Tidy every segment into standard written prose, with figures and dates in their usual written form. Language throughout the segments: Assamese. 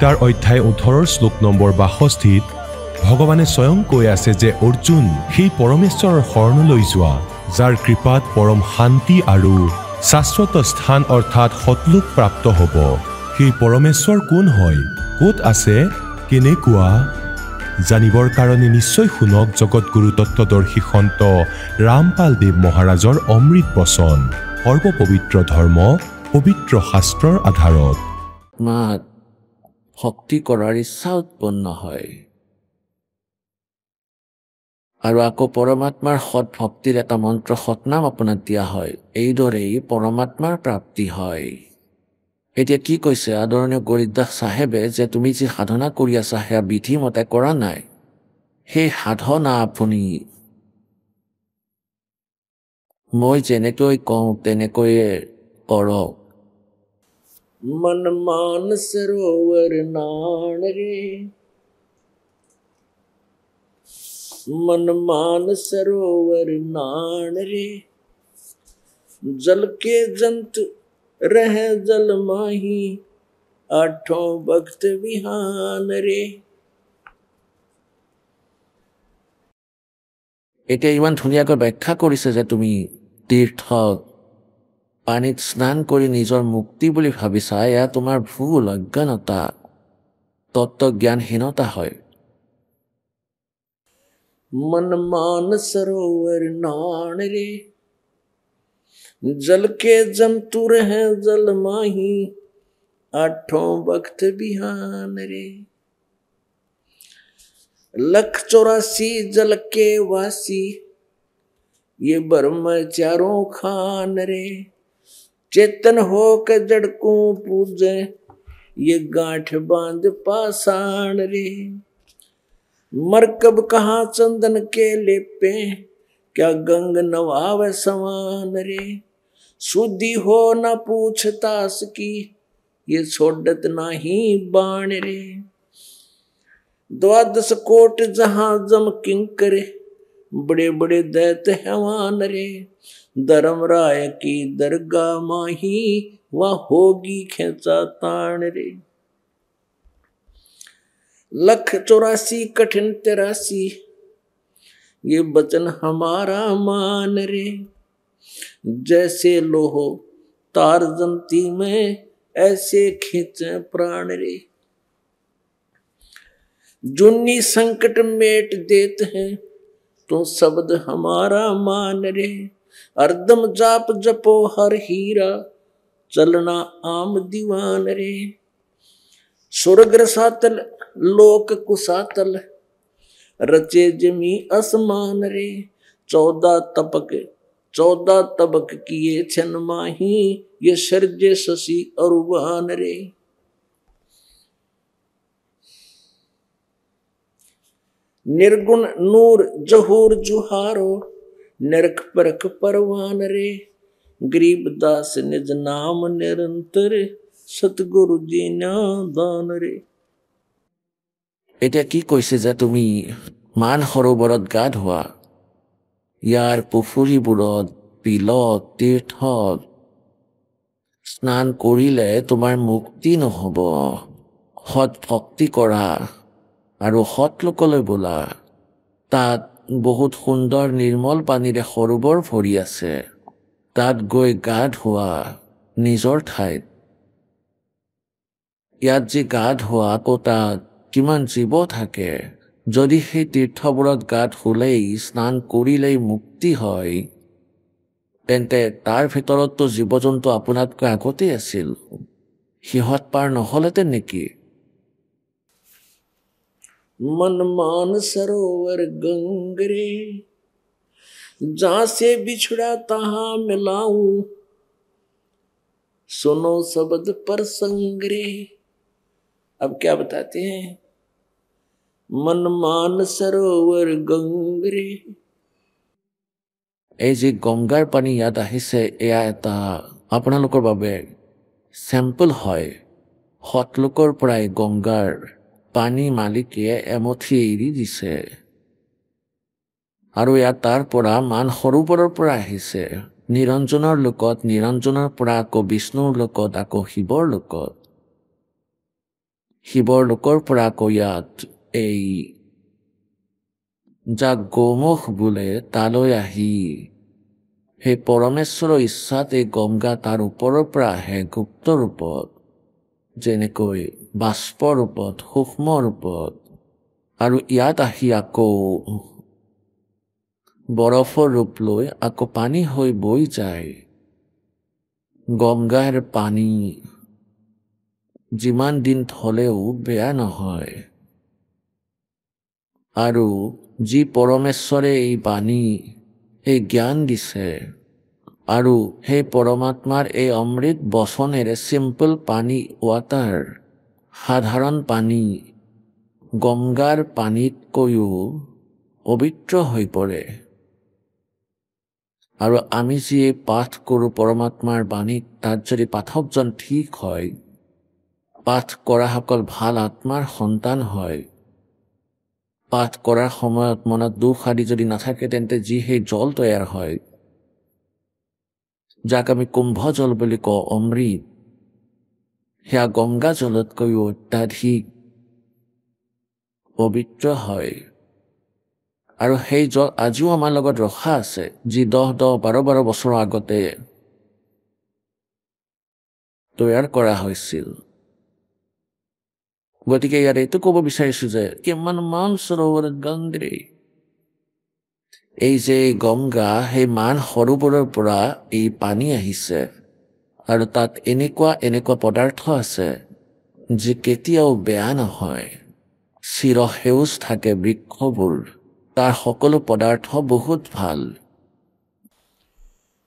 গীতাৰ অধ্যায় 18 শ্লোক নম্বৰ 62 ভগৱানে স্বয়ং কৈ আছে যে অৰ্জুন সেই পৰমেশ্বৰৰ শৰণলৈ যোৱা যাৰ কৃপাত পৰম শান্তি আৰু শাশ্বত স্থান অৰ্থাৎ সতলোক প্ৰাপ্ত হ'ব। সেই পৰমেশ্বৰ কোন হয়, ক'ত আছে, কেনেকুৱা জানিবৰ কাৰণে নিশ্চয় শুনক জগতগুৰু তত্ত্বদৰ্শী সন্ত ৰামপাল দেৱ মহাৰাজৰ অমৃত বচন। সৰ্বপবিত্ৰ ধৰ্ম পবিত্ৰ শাস্ত্ৰৰ আধাৰত ভক্তি কৰাৰ ইচ্ছা উৎপন্ন হয় আৰু আকৌ পৰমাত্মাৰ সৎ ভক্তিৰ এটা মন্ত্ৰ সৎনাম আপোনাক দিয়া হয়। এইদৰেই পৰমাত্মাৰ প্ৰাপ্তি হয়। এতিয়া কি কৈছে আদৰণীয় গৰিদাস চাহেবে যে তুমি যি সাধনা কৰি আছা সেয়া বিধিমতে কৰা নাই। সেই সাধনা আপুনি মই যেনেকৈ কওঁ তেনেকৈয়ে কৰক। মন মান সৰোবৰ নান ৰে, मन मान सरोवर नान रे, जल के जंतु रह जल माही, आठों भक्त विहान रे। এতিয়া ইমান ধুনীয়াকৈ ব্যাখ্যা কৰিছে যে তুমি তীৰ্থত পানীত স্নান কৰি নিজৰ মুক্তি বুলি ভাবিছা। এয়া তোমাৰ ভুল অজ্ঞানতা, তত্ত্বজ্ঞানহীনতা হয়। मन मान सरोवर नान रे, जल के जंतु रह जल माही, आठों भक्त बिहान रे। 184 जल के वासी, ये ब्रह्म चारों खान रे। चेतन हो के जड़ को पूजे, ये गांठ बांध पाषाण रे। मरकब कहाँ चंदन के लेपे, क्या गंग नवावे समान रे। शुद्धि हो न पूछतास की, ये छोड़त नाही बाण रे। 12 कोट जहां जम किंकरे, बड़े बड़े दैत हैवान रे। धर्मराय की दरगाह माही, वह होगी खेचा ताण रे। 184 कठिन 83, ये वचन हमारा मान रे। जैसे लोहो तार जंती में, ऐसे खींचे प्राण रे। जुन्नी संकट मेट देते हैं, तो शब्द हमारा मान रे। अर्दम जाप जपो हर हीरा, चलना आम दीवान रे। स्वर्ग रसातल लोक कुसातल, रचे जमी असमान रे। 14 तबक किए छन माही, ये सर्जे शशि अरुवान रे। निर्गुण नूर जहूर जुहारो, नरक परक परवान रे। गरीबदास निज नाम निरंतर, सतगुरु जी दान रे। এতিয়া কি কৈছে যে তুমি মান সৰোবৰত গা ধোৱা, ইয়াৰ পুখুৰীবোৰত বিলত তীৰ্থত স্নান কৰিলে তোমাৰ মুক্তি নহ'ব। সৎ ভক্তি কৰা আৰু সৎ লোকলৈ বোলা। তাত বহুত সুন্দৰ নিৰ্মল পানীৰে সৰোবৰ ভৰি আছে, তাত গৈ গা ধোৱা নিজৰ ঠাইত। ইয়াত যি গা ধোৱা আকৌ তাত কিমান জীৱ থাকে। যদি সেই তীৰ্থবোৰত গা ধুলেই স্নান কৰিলেই মুক্তি হয়, তেন্তে তাৰ ভিতৰততো জীৱ জন্তু আপোনাতকৈ আগতেই আছিল। সিহঁত পাৰ নহ'লেতেন নেকি? मन मान सरोवर गंगरे, जहां से बिछड़ा तहां मिलाऊं, सुनो शब्द प्रसंग रे। अब क्या बताते हैं? मन मान सरोवर गंगरे। এই যে গংগাৰ পানী ইয়াত আহিছে, এয়া এটা আপোনালোকৰ বাবে চেম্পল হয়। সৎলোকৰ পৰাই গংগাৰ পানী মালিকে এমুঠি এৰি দিছে আৰু ইয়াত তাৰ পৰা মান সৰোবৰৰ পৰা আহিছে। নিৰঞ্জনৰ লোকত, নিৰঞ্জনৰ পৰা আকৌ বিষ্ণুৰ লোকত, আকৌ শিৱৰ লোকত। শিৱৰ লোকৰ পৰা আকৌ ইয়াত এই যাক গোমুখ বোলে তালৈ আহি সেই পৰমেশ্বৰৰ ইচ্ছাত এই গংগা তাৰ ওপৰৰ পৰা আহে গুপ্ত ৰূপত, যেনেকৈ বাষ্পৰ ৰূপত, সূক্ষ্ম ৰূপত, আৰু ইয়াত আহি আকৌ বৰফৰ ৰূপ লৈ আকৌ পানী হৈ বৈ যায়। গংগাৰ পানী যিমান দিন থলেও বেয়া নহয়, আৰু যি পৰমেশ্বৰে এই পানী এই জ্ঞান দিছে আৰু সেই পৰমাত্মাৰ এই অমৃত বচনেৰে চিম্পল পানী ৱাটাৰ, সাধাৰণ পানী গংগাৰ পানীতকৈও পবিত্ৰ হৈ পৰে। আৰু আমি যি পাঠ কৰোঁ পৰমাত্মাৰ বাণীত, তাত যদি পাঠকজন ঠিক হয়, পাঠ কৰাসকল ভাল আত্মাৰ সন্তান হয়, পাঠ কৰাৰ সময়ত মনত দুখ আদি যদি নাথাকে, তেন্তে যি সেই জল তৈয়াৰ হয়, যাক আমি কুম্ভ জল বুলি কওঁ, অমৃত, সেয়া গংগা জলতকৈও অত্যাধিক পবিত্ৰ হয়। আৰু সেই জল আজিও আমাৰ লগত ৰখা আছে, যি 10-12 বছৰৰ আগতে তৈয়াৰ কৰা হৈছিল। গতিকে ইয়াত এইটো ক'ব বিচাৰিছো যে কিমান মান সৰোবৰ গংগে, এই যে গংগা, সেই মান সৰোবৰৰ পৰা এই পানী আহিছে, আৰু তাত এনেকুৱা পদাৰ্থ আছে যি কেতিয়াও বেয়া নহয়। চিৰসেউজ থাকে বৃক্ষবোৰ, তাৰ সকলো পদাৰ্থ বহুত ভাল।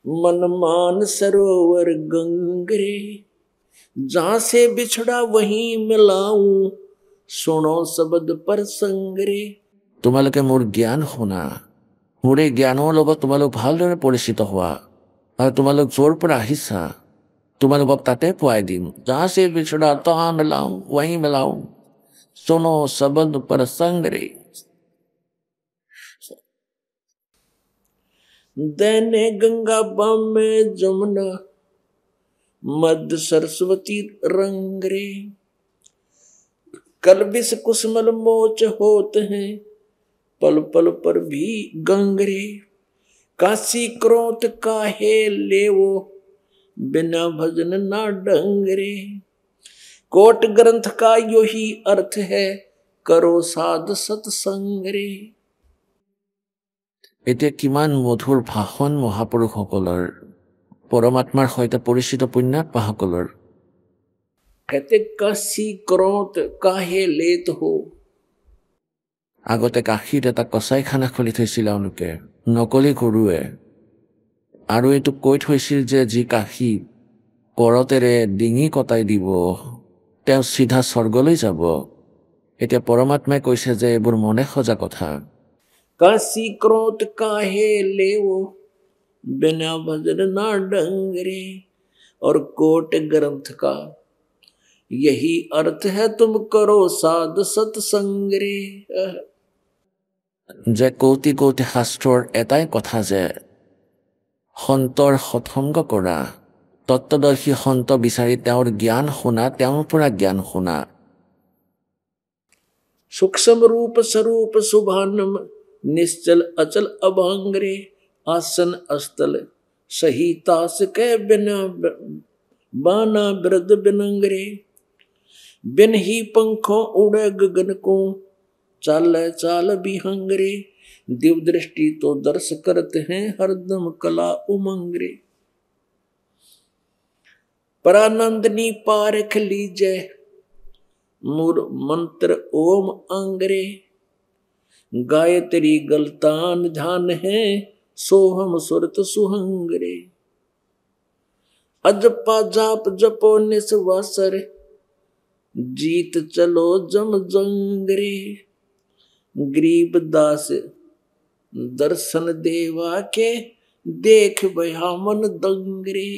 मन मान सरोवर गंगे, जहां से बिछड़ा वहीं मिलाऊं, सुनो शब्द पर संगरे। তোমালোকে মোৰ জ্ঞান শুনা, মোৰ এই জ্ঞানৰ লগত তোমালোক ভালদৰে পৰিচিত হোৱা, আৰু তোমালোক য'ৰ পৰা আহিছা তোমালোকক তাতে পোৱাই দিম। जहां से बिछड़ा तहां मिलाऊं, वहीं मिलाऊं, सुनो शब्द पर संगरे। दैने गंगा बाम में जमुना, मध्य सरस्वती रंगरे। कल विष कुसुमल मोच होते हैं, पल पल पर भी गंगरे। काशी क्रोध काहे लेवो, बिना भजन ना डंगरे। कोट ग्रंथ का यो ही अर्थ है, करो साध सत्संगरे। এতিয়া কিমান মধুৰ ভাষণ মহাপুৰুষসকলৰ, পৰমাত্মাৰ সৈতে পৰিচিত পুণ্যাত্মাসকলৰ। কাশী ক্ৰোধ কাহে লেত হো, আগতে কাশীত এটা কচাইখানা খুলি থৈছিল এওঁলোকে, নকলি গুৰুৱে, আৰু এইটো কৈ থৈছিল যে যি কাশী কৰতেৰে ডিঙি কটাই দিব, তেওঁ চিধা স্বৰ্গলৈ যাব। এতিয়া পৰমাত্মাই কৈছে যে এইবোৰ মনে সজা কথা। काशी क्रोध काहे लेवो, बिना भजन ना डंगरे। और कोट ग्रंथ का यही अर्थ है, तुम करो साध सत्संगरे। যে কৌটি কৌটি শাস্ত্ৰৰ এটাই কথা যে সন্তৰ সৎসংগ কৰা, তত্ত্বদৰ্শী সন্ত বিচাৰি তেওঁৰ জ্ঞান শুনা, তেওঁৰ পৰা জ্ঞান শুনা। सूक्ष्म रूप स्वरूप सुभानम, निश्चल अचल अभांगरे। आसन अस्तल सही तास के बिना, बाना वृद्ध बिनंगरे। बिन ही पंखों उड़े गगन को, चाल चाल बिहंगरे। दिव्य दृष्टि तो दर्श करते हैं, हरदम कला उमंगरे। परानंदनी पारख लीजे, मूल मंत्र ओम अंगरे। गायत्री गलतान ध्यान है, सोहम सुरत सुहंगरे। अजपा जाप जपो निस्वासर, जीत चलो जम जंगरे। गरीब दास दर्शन देवा के, देख भया मन दंगरे।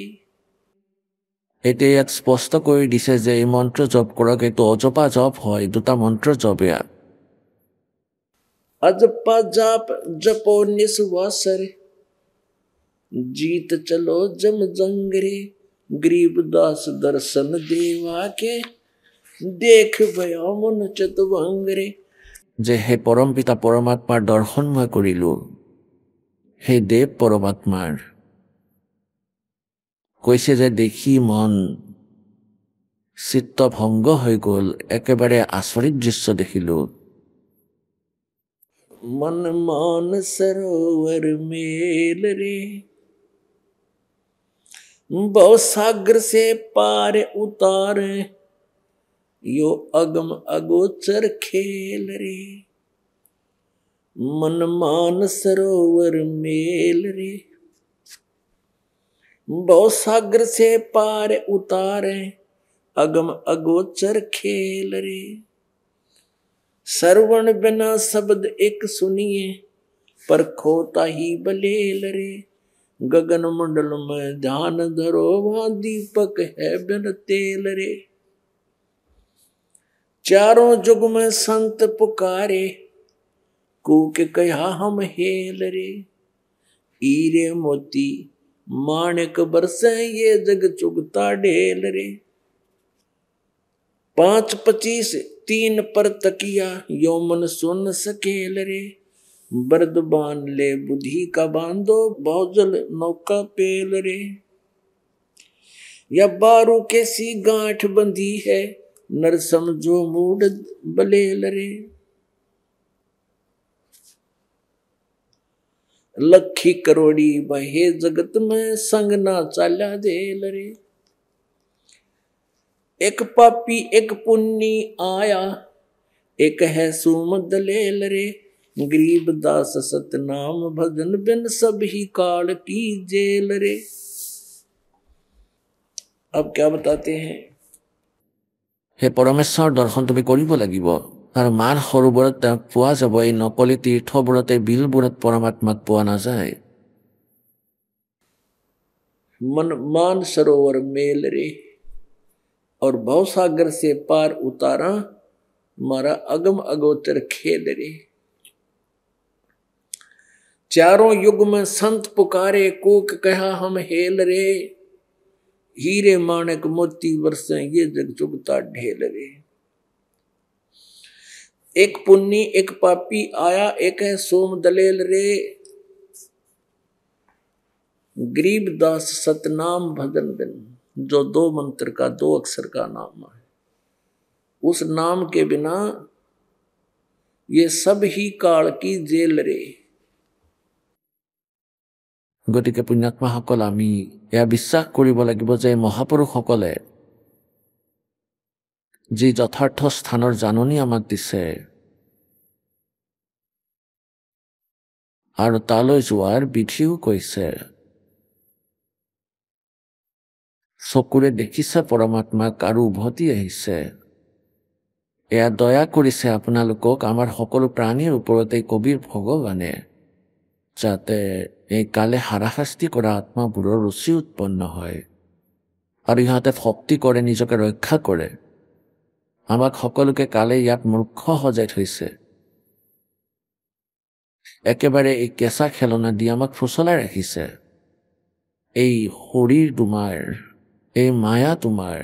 এতিয়া ইয়াত স্পষ্ট কৰি দিছে যে এই মন্ত্ৰ জপ কৰক, এইটো অজপা জপ হয়, দুটা মন্ত্ৰ জপ ইয়াত। अजपा जाप जपो निस्वासर, जीत चलो जम जंगरे। गरीब दास दर्शन देवा के, দেখ ভয়া মন চতুভঙ্গরে যে হে পৰম পিতা পৰমাত্মাৰ দৰ্শন মই কৰিলো সেই দেৱ পৰমাত্মাৰ কৈছে যে দেখি মন চিত্ত ভংগ হৈ গল একেবাৰে আচৰিত দৃশ্য দেখিলো मन मान सरोवर मेल रे बहु सागर से पार उतारे यो अगम अगोचर खेल रे मन मान सरोवर मेल रे बहु सागर से पार उतारे अगम अगोचर खेल रे सरवण बिना शब्द एक सुनिए पर खोता ही बलेल रे गगन मंडल में ध्यान धरो वहां दीपक है बिन तेल रे चारों जुग में संत पुकारे कूक कहा हम हेल रे हीरे मोती माणिक बरसे ये जग चुगता ढेल रे 5-25 3 पर तकिया यो मन सुन सकेल रे बर्दबान ले बुद्धि का बांधो बहुजल नौका पेल रे या बारू कैसी गांठ बंधी है नर समझो मूड बलेल रे लखी करोड़ी बहे जगत में संग ना चाल्या देल रे एक पापी एक पुन्नी आया एक है सुमद लेल रे गरीब दास सतनाम भजन बिन सब ही काल की जेल रे अब क्या बताते हैं हे परमेश्वर दर्शन তুমি কৰিব লাগিব আৰু মান সৰোবৰত তেওঁক পোৱা যাব এই নকলি তীৰ্থবোৰতে বিলবোৰত পৰমাত্মাক পোৱা নাযায় मन मान सरोवर मेल रे और भवसागर से पार उतारा मारा अगम अगोचर खेल रे चारों युग में संत पुकारे कोक कहा हम हेल रे हीरे माणक मोती वर्षे ये जग चुगता ढेल रे एक पुन्नी एक पापी आया एक है सोम दलेल रे गरीब दास सतनाम भजन बिन जो 2 मंत्र का 2 अक्षर का नाम है उस नाम के बिना ये सब ही काल की जेल रे গতিকে পুণ্যাত্মাসকল আমি এয়া বিশ্বাস কৰিব লাগিব যে মহাপুৰুষসকলে যি যথাৰ্থ স্থানৰ জাননী আমাক দিছে আৰু তালৈ যোৱাৰ বিধিও কৈছে চকুৰে দেখিছে পৰমাত্মাক আৰু উভতি আহিছে এয়া দয়া কৰিছে আপোনালোকক আমাৰ সকলো প্ৰাণীৰ ওপৰতে কবিৰ ভগৱানে যাতে এই কালে হাৰাশাস্তি কৰা আত্মাবোৰৰ ৰুচি উৎপন্ন হয় আৰু ইহঁতে ভক্তি কৰে নিজকে ৰক্ষা কৰে আমাক সকলোকে কালে ইয়াত মূৰ্খ সজাই থৈছে একেবাৰে এই কেঁচা খেলনা দি আমাক ফুচলাই ৰাখিছে এই শৰীৰ তোমাৰ এই মায়া তোমাৰ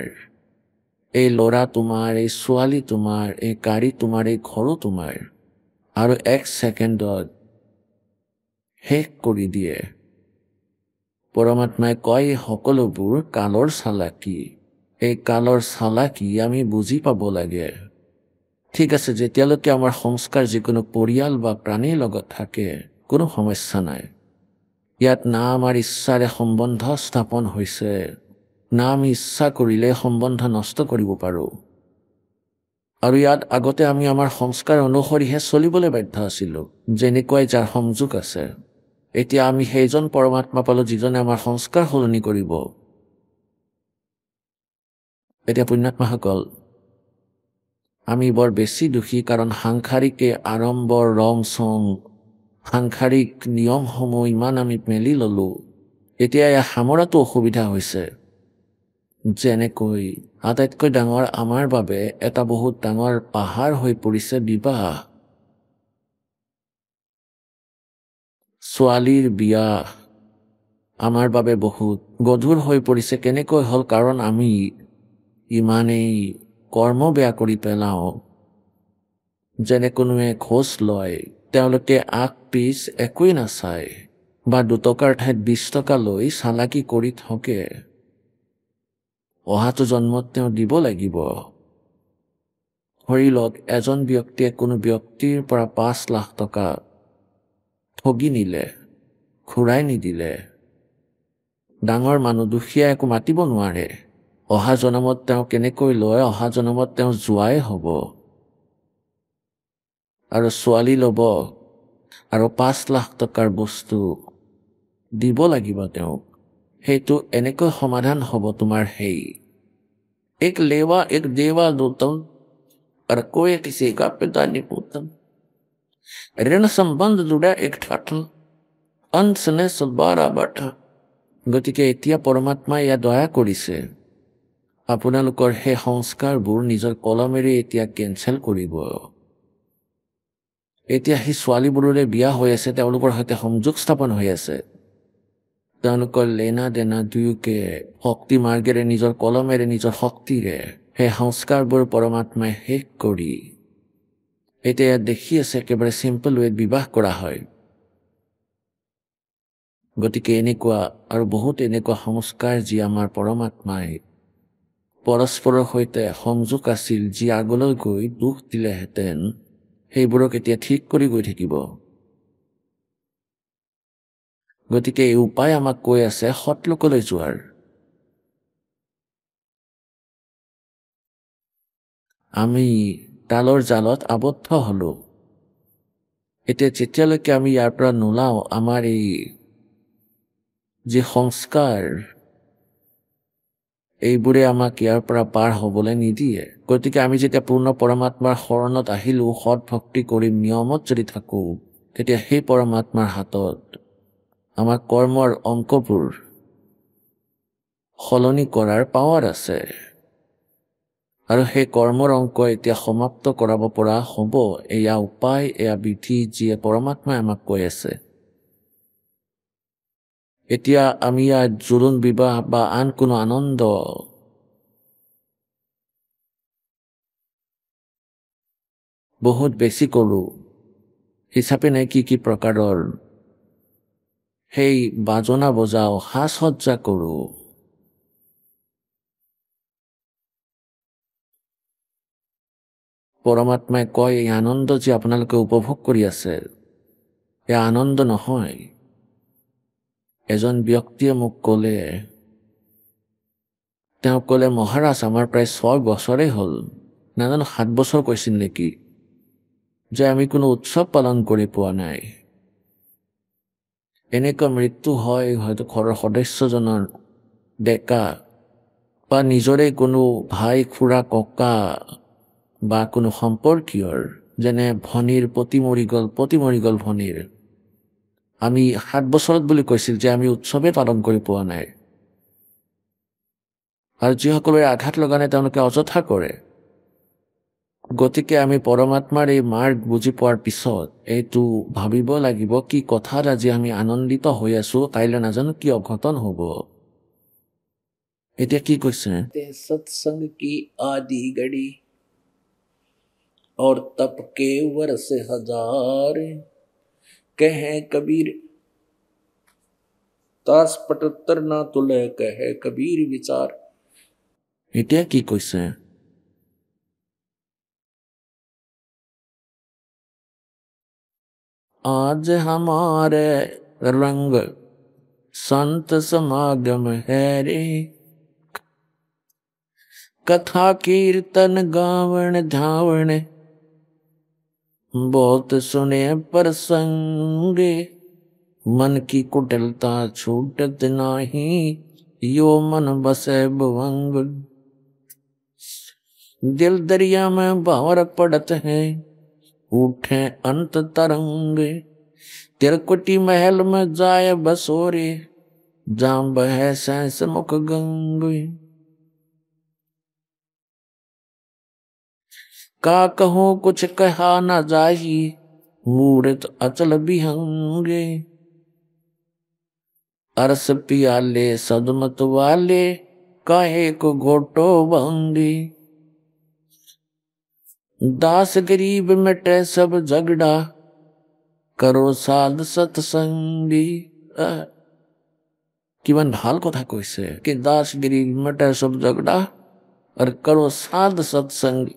এই ল'ৰা তোমাৰ এই ছোৱালী তোমাৰ এই গাড়ী তোমাৰ এই ঘৰো তোমাৰ আৰু 1 ছেকেণ্ডত শেষ কৰি দিয়ে পৰমাত্মাই কয় সকলোবোৰ কালৰ চালাকি এই কালৰ চালাকি আমি বুজি পাব লাগে ঠিক আছে যেতিয়ালৈকে আমাৰ সংস্কাৰ যিকোনো পৰিয়াল বা প্ৰাণীৰ লগত থাকে কোনো সমস্যা নাই ইয়াত না আমাৰ ইচ্ছাৰে সম্বন্ধ স্থাপন হৈছে না আমি ইচ্ছা কৰিলে সম্বন্ধ নষ্ট কৰিব পাৰোঁ আৰু ইয়াত আগতে আমি আমাৰ সংস্কাৰ অনুসৰিহে চলিবলৈ বাধ্য আছিলোঁ যেনেকুৱাই যাৰ সংযোগ আছে এতিয়া আমি সেইজন পৰমাত্মা পালোঁ যিজনে আমাৰ সংস্কাৰ সলনি কৰিব এতিয়া পুণ্যাত্মাসকল আমি বৰ বেছি দুখী কাৰণ সাংসাৰিকে আড়ম্বৰ ৰং চং সাংসাৰিক নিয়মসমূহ ইমান আমি মেলি ল'লোঁ এতিয়া এয়া সামৰাটো অসুবিধা হৈছে যেনেকৈ আটাইতকৈ ডাঙৰ আমাৰ বাবে এটা বহুত ডাঙৰ পাহাৰ হৈ পৰিছে বিবাহ ছোৱালীৰ বিয়া আমাৰ বাবে বহুত গধুৰ হৈ পৰিছে কেনেকৈ হ'ল কাৰণ আমি ইমানেই কৰ্ম বেয়া কৰি পেলাওঁ। যেনে কোনোৱে ঘোচ লয়, তেওঁলোকে আগ পিছ একোৱেই নাচায়, বা 2 টকাৰ ঠাইত 20 টকা লৈ চালাকি কৰি থাকে। অহাটো জন্মত তেওঁ দিব লাগিব। ধৰি লওক এজন ব্যক্তিয়ে কোনো ব্যক্তিৰ পৰা 5 লাখ টকা ঠগি নিলে, ঘূৰাই নিদিলে। ডাঙৰ মানুহ দুখীয়া একো মাতিব নোৱাৰে। অহা জনমত তেওঁ কেনেকৈ লয়, অহা জনমত তেওঁ জোৱাই হ'ব। আৰু ছোৱালী ল'ব আৰু 5 লাখ টকাৰ বস্তু দিব লাগিব তেওঁক। সেইটো এনেকৈ সমাধান হ'ব তোমাৰ সেই এক लेवा एक देवा दूतम और कोई किसी का पिता नहीं पूतम। ऋण संबंध जुड़ा एक ठाठल अंश ने सबारा बाठा। গতিকে এতিয়া পৰমাত্মাই ইয়াত দয়া কৰিছে, আপোনালোকৰ সেই সংস্কাৰবোৰ নিজৰ কলমেৰে এতিয়া কেঞ্চেল কৰিব। এতিয়া সেই ছোৱালীবোৰৰে বিয়া হৈ আছে, তেওঁলোকৰ সৈতে সংযোগ স্থাপন হৈ আছে। তেওঁলোকৰ লেনা দেনা দুয়োকে শক্তি মাৰ্গেৰে নিজৰ কলমেৰে নিজৰ শক্তিৰে সেই সংস্কাৰবোৰ পৰমাত্মাই শেষ কৰি এতিয়া ইয়াত দেখি আছে একেবাৰে চিম্পল ৱেত বিবাহ কৰা হয়। গতিকে এনেকুৱা আৰু বহুত এনেকুৱা সংস্কাৰ যি আমাৰ পৰমাত্মাই পৰস্পৰৰ সৈতে সংযোগ আছিল, যি আগলৈ গৈ দুখ দিলেহেঁতেন, সেইবোৰক এতিয়া ঠিক কৰি গৈ থাকিব। গতিকে এই উপায় আমাক কৈ আছে সৎলোকলৈ যোৱাৰ। আমি তালৰ জালত আবদ্ধ হলো। এতিয়া যেতিয়ালৈকে আমি ইয়াৰ পৰা নোলাওঁ, আমাৰ এই যি সংস্কাৰ, এইবোৰে আমাক ইয়াৰ পৰা পাৰ হ'বলৈ নিদিয়ে। গতিকে আমি যেতিয়া পূৰ্ণ পৰমাত্মাৰ শৰণত আহিলো, সৎ ভক্তি কৰি নিয়মত যদি থাকো, তেতিয়া সেই পৰমাত্মাৰ হাতত আমাৰ কৰ্মৰ অংকবোৰ সলনি কৰাৰ পাৱাৰ আছে। আৰু সেই কৰ্মৰ অংক এতিয়া সমাপ্ত কৰাব পৰা হ'ব। এয়া উপায়, এয়া বিধি, যিয়ে পৰমাত্মাই আমাক কৈ আছে। এতিয়া আমি ইয়াত জোৰোণ বিবাহ বা আন কোনো আনন্দ বহুত বেছি কৰো, হিচাপে নাই কি কি প্ৰকাৰৰ সেই বাজনা বজাও, সাজ সজ্জা কৰো। পৰমাত্মাই কয় এই আনন্দ যি আপোনালোকে উপভোগ কৰি আছে, এয়া আনন্দ নহয়। এজন ব্যক্তিয়ে মোক ক'লে, তেওঁ ক'লে মহাৰাজ আমাৰ প্ৰায় 6 বছৰেই হ'ল, নাজানো 7 বছৰ কৈছিল নেকি, যে আমি কোনো উৎসৱ পালন কৰি পোৱা নাই। এনেকুৱা মৃত্যু হয়, হয়তো ঘৰৰ সদস্যজনৰ ডেকা বা নিজৰে কোনো ভাই খুৰা ককা বা কোনো সম্পৰ্কীয়ৰ, যেনে ভনীৰ পতি মৰি গ'ল ভনীৰ। আমি 7 বছৰত বুলি কৈছিল যে আমি উৎসৱে পালন কৰি পোৱা নাই। আৰু যিসকলৰে আঘাত লগা নাই তেওঁলোকে অযথা কৰে। গতিকে আমি পৰমাত্মাৰ এই মাৰ্গ বুজি পোৱাৰ পিছত এইটো ভাবিব লাগিব, কি কথাত আজি আমি আনন্দিত হৈ আছো, কাইলৈ নাজানো কি অঘটন হ'ব। এতিয়া কি কৈছে, সৎসংগ কি আদি গড়ি और तप के वर्ष हजार कहे कबीर तास पटत्तर ना तुले कहे कबीर विचार। এতিয়া কি কৈছে, आज हमारे रंग संत समागम है रे, कथा कीर्तन गावण धावण बहुत सुने प्रसंगे, मन की कुटिलता छूटत नाही, यो मन बसे भुवंग। दिल दरिया में भावर पड़त है, उठे अंत तरंग, तिरकुटी महल में जाए बसोरे, जाम बहे सैंस मुख गंग। का कहो कुछ कहा न जाही, मूर्त अचल बिहंगे, अरस पियाले सदमत वाले, काहे को घोटो भंगे। दास गरीब मिटे सब झगड़ा, करो साध सत्संगी। কিমান ভাল কথা কৈছে কি দাসগিৰি মিটে সব ঝগড়া আৰু কৰো সাধ সৎসংগী।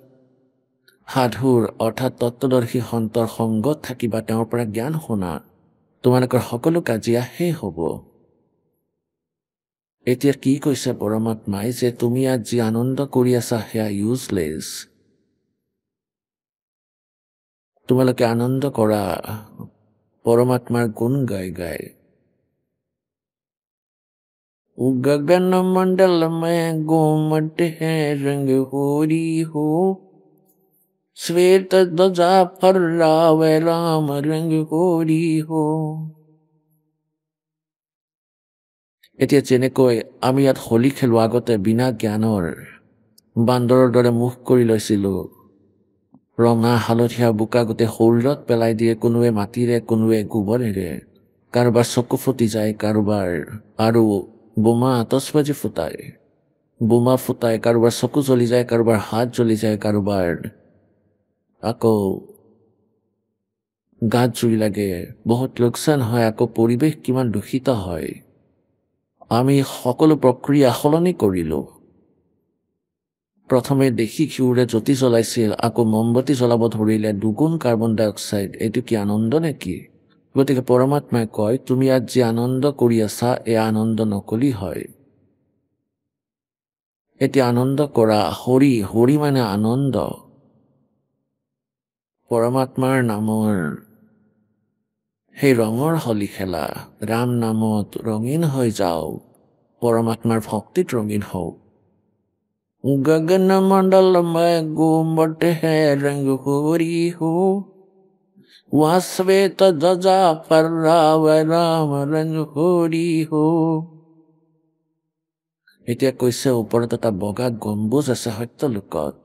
সাধুৰ অৰ্থাৎ তত্ত্বদৰ্শী সন্তৰ সংগত থাকিবা, তেওঁৰ পৰা জ্ঞান শুনা, তোমালোকৰ সকলো কাজিয়া শেষ হ'ব। এতিয়া কি কৈছে পৰমাত্মাই যে তুমি আজি আনন্দ কৰি আছা সেয়া ইউজলেছ। তোমালোকে আনন্দ কৰা পৰমাত্মাৰ গুণ গাই গাই। गगन मंडल में घूमट है रंग होरी हो, श्वेत ध्वजा फहरावे राम रंग होरी हो। এতিয়া যেনেকৈ আমি ইয়াত হোলী খেলোৱা আগতে বিনা জ্ঞানৰ বান্দৰৰ দৰে মুখ কৰি লৈছিলো, ৰঙা হালধীয়া বোকা গোটেই শৰীৰত পেলাই দিয়ে, কোনোৱে মাটিৰে কোনোৱে গোবৰেৰে, কাৰোবাৰ চকু ফুটি যায়, কাৰোবাৰ আৰু বোমা আতচবাজি ফুটায়, বোমা ফুটায়, কাৰোবাৰ চকু জ্বলি যায়, কাৰোবাৰ হাত জ্বলি যায়, কাৰোবাৰ আকৌ গাত জুই লাগে, বহুত লোকচান হয়, আকৌ পৰিৱেশ কিমান দূষিত হয়। আমি সকলো প্ৰক্ৰিয়া সলনি কৰিলো। প্ৰথমে দেখি ঘিউৰে জ্যোতি জ্বলাইছিল, আকৌ মমবাতি জ্বলাব ধৰিলে, দুগুণ কাৰ্বন ডাই অক্সাইড। এইটো কি আনন্দ নেকি? গতিকে পৰমাত্মাই কয় তুমি আজি আনন্দ কৰি আছা, এয়া আনন্দ নকলি হয়। এতিয়া আনন্দ কৰা হৰি, হৰি মানে আনন্দ। পৰমাত্মাৰ নামৰ সেই ৰঙৰ হলি খেলা, ৰাম নামত ৰঙীন হৈ যাও, পৰমাত্মাৰ ভক্তিত ৰঙীন হও। गगन मंडल में घूमट है रंग होरी हो, वहाँ श्वेत ध्वजा फहरावे राम रंग होरी हो। এতিয়া কৈছে ওপৰত এটা বগা গম্বুজ আছে সত্যলোকত।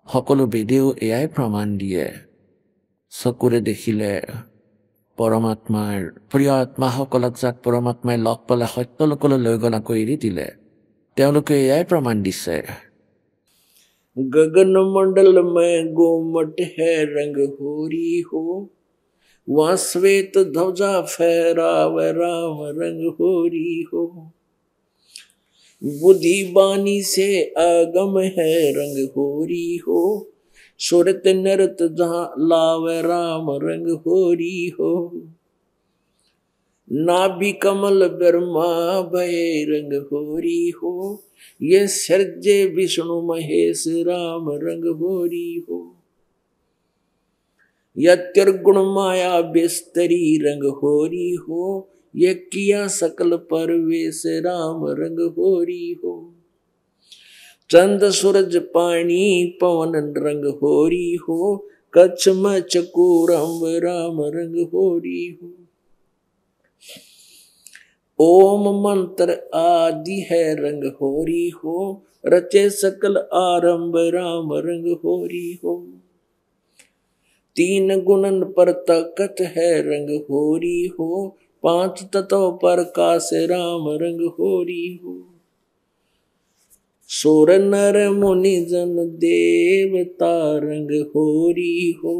সকলো বেদেও এয়াই প্ৰমাণ দিয়ে। চকুৰে দেখিলে পৰমাত্মাৰ প্ৰিয় আত্মাসকলক যাক পৰমাত্মাই লগ পালে সত্যলোকলৈ লৈ গল, আকৌ এৰি দিলে, তেওঁলোকে এয়াই প্ৰমাণ দিছে। गगन मंडल में घूमट है रंग होरी हो, वहाँ श्वेत ध्वजा फहरावे राम रंग होरी हो। बुद्धि बानी से आगम है रंग होरी हो, सुरत नरत जहाँ लावे राम रंग होरी हो। नाभि कमल ब्रह्मा भय रंग होरी हो, ये सर्जे विष्णु महेश राम रंग होरी हो। यत्र्गुण माया बिस्तरी रंग होरी हो, ये किया सकल परवेश राम रंग होरी हो। चंद सूरज पानी पवन रंग होरी हो, कच्छ मच कूरम राम रंग होरी हो। ओम मंत्र आदि है रंग होरी हो, रचे सकल आरंभ राम रंग होरी हो। तीन गुणन पर ताकत है रंग होरी हो, पांच तत्व पर काश राम रंग होरी हो। सुर नर मुनि जन देवता रंग होरी हो,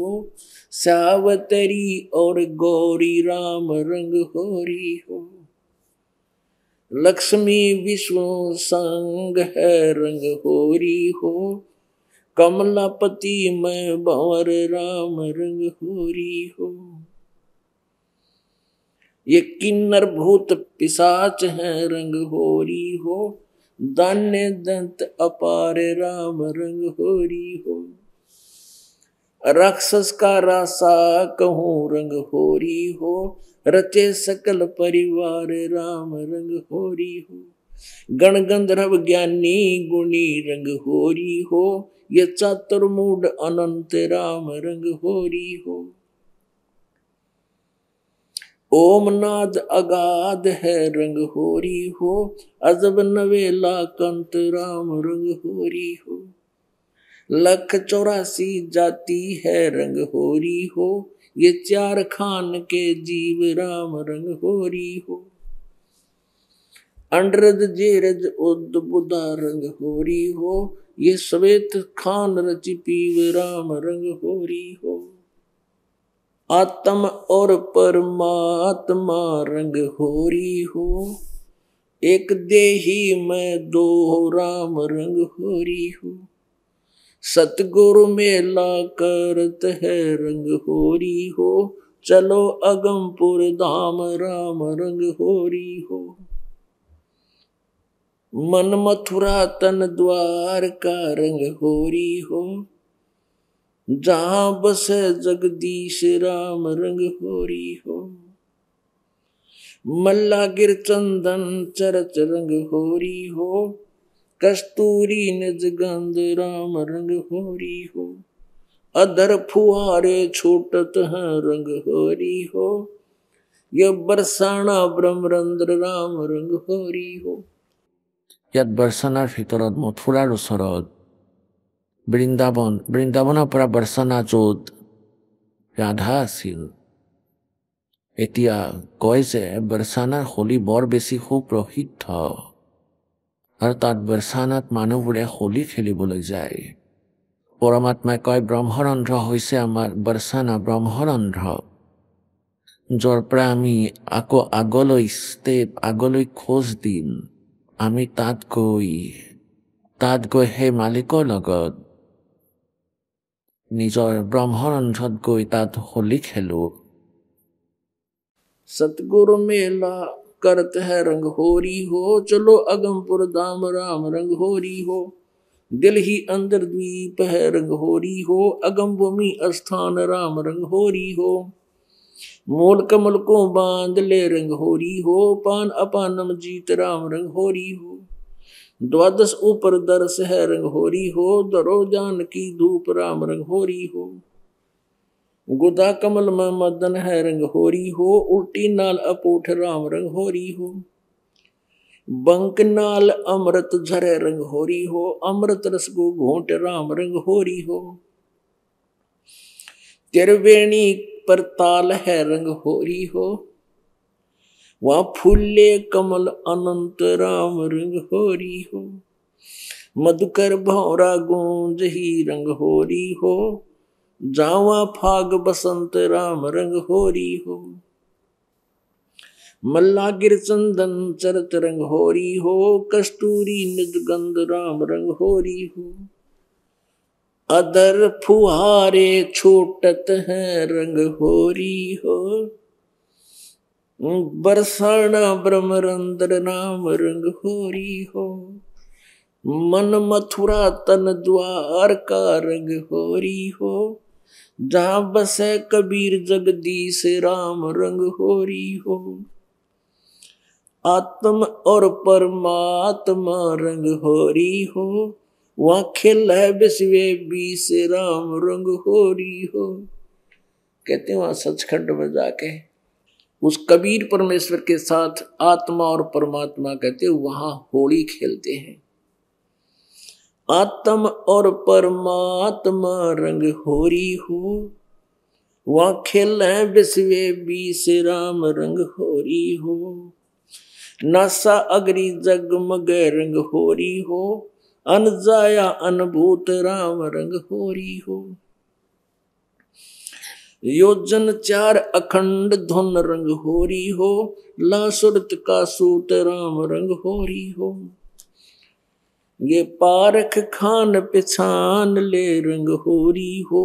सावतरी और गौरी राम रंग होरी हो। लक्ष्मी विष्णु संग है रंग होरी हो, कमलापति में भंवर राम रंग होरी हो। ये किन्नर भूत पिशाच है रंग होरी हो, दान्य दंत अपार राम रंग होरी हो। राक्षस का रासा कहूँ रंग होरी हो, रचे सकल परिवार राम रंग होरी हो। गण गंधर्व ज्ञानी गुणी रंग होरी हो, ये चातुर्मूढ़ अनंत राम रंग होरी हो। ओम नाद अगाध है रंग होरी हो, अजब नवेला कंत राम रंग होरी हो। 184 जाति है रंग होरी हो, ये 4 खान के जीव राम रंग होरी हो। अंडरज जेरज उद बुधा रंग होरी हो, ये श्वेत खान रचि पीव राम रंग होरी हो। आत्म और परमात्मा रंग होरी हो। एक देही में दो राम रंग होरी हो। सतगुरु मेला करत है रंग होरी हो। चलो अगमपुर धाम राम रंग होरी हो। मन मथुरा तन द्वार का रंग होरी हो। जहां बसे जगदीश राम रंग होरी हो। मल्ला गिर चंदन चरच रंग होरी हो। कस्तूरी निज गंध राम रंग होरी हो। अधर फुहारे छूटत है रंग होरी हो। यह बरसाना ब्रह्मरंद्र राम रंग होरी हो। ইয়াত বৰসানাৰ ভিতৰত মথুৰাৰ ওচৰত বৃন্দাবনৰ পৰা বৰসানা য'ত ৰাধা আছিল, এতিয়া কয় যে বৰসানাৰ হোলী বৰ বেছি সুপ্ৰসিদ্ধ আৰু তাত বৰসানাত মানুহবোৰে হোলী খেলিবলৈ যায়। পৰমাত্মাই কয় ব্ৰহ্মৰন্ধ্ৰ হৈছে আমাৰ বৰসানা ব্ৰহ্মৰন্ধ্ৰ, য'ৰ পৰা আমি আকৌ আগলৈ খোজ দিম। আমি তাত গৈ সেই মালিকৰ লগত নিজৰ ব্ৰহ্মৰন্ধ্ৰত গৈ তাত হোলী খেলো। सतगुरु मेला करत है रंग होरी हो। चलो अगमपुर धाम राम रंग होरी हो। दिल ही अंदर द्वीप है रंग होरी हो। अगम भूमि स्थान राम रंग होरी हो। मूल कमल को बांध ले रंग होरी हो। पान अपानम जीत राम रंग होरी हो। द्वादश ऊपर दर्श है रंग होरी हो। दरो जान की धूप राम रंग होरी हो। गुदा कमल में मदन है रंग होरी हो। उल्टी नाल अपूठ राम रंग होरी हो। बंक नाल अमृत झरे रंग होरी हो। अमृत रस को घोंट राम रंग होरी हो। त्रिवेणी पर ताल है रंग होरी हो। वहाँ फूले कमल अनंत राम रंग होरी हो। मधुकर भौरा गूंज ही रंग होरी हो। जावा फाग बसंत राम रंग होरी हो। मल्ला गिर चंदन चरत रंग होरी हो। कस्तूरी निज गंध राम रंग होरी हो। अदर फुहारे छूटत है रंग होरी हो। बरसाना ब्रह्मरंद्र नाम रंग होरी हो। मन मथुरा तन द्वार का रंग होरी हो। जहां बसे कबीर जगदीश राम रंग होरी हो। आत्म और परमात्मा रंग होरी हो। वहाँ खिल है विश्वे बीस राम रंग होरी हो। कहते हैं वहां सचखंड में जाके उस कबीर परमेश्वर के साथ आत्मा और परमात्मा कहते वहां होली खेलते हैं। आत्म और परमात्मा रंग होरी हो। वहां खेल है विश्वे बीस राम रंग होरी हो। नासा अगरी जगमग रंग होरी हो। अनजाया अनभूत राम रंग होरी हो। योजन चार अखंड धुन रंग होरी हो। लासुरत का सूत राम रंग होरी हो। ये पारख खान पिछान ले रंग होरी हो।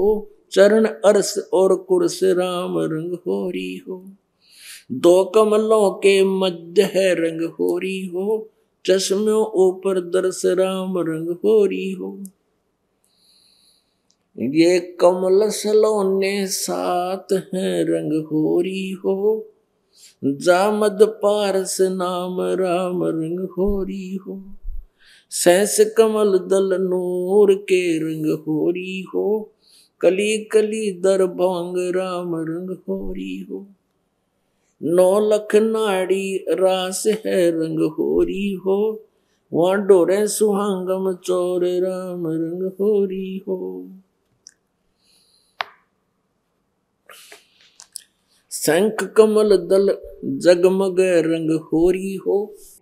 चरण अरस और कुर्स राम रंग होरी हो। दो कमलों के मध्य है रंग होरी हो। चश्मों ऊपर दर्श राम रंग होरी हो। ये कमल सलोने साथ है रंग होरी हो। जामद पारस नाम राम रंग होरी हो। सहस कमल दल नूर के रंग होरी हो। कली कली दरभंग राम रंग होरी हो। 9 लख नाड़ी रास है रंग होरी हो। वहाँ डोरे सुहांगम चोर राम रंग होरी हो। शंख कमल दल जगमग रंग होरी हो।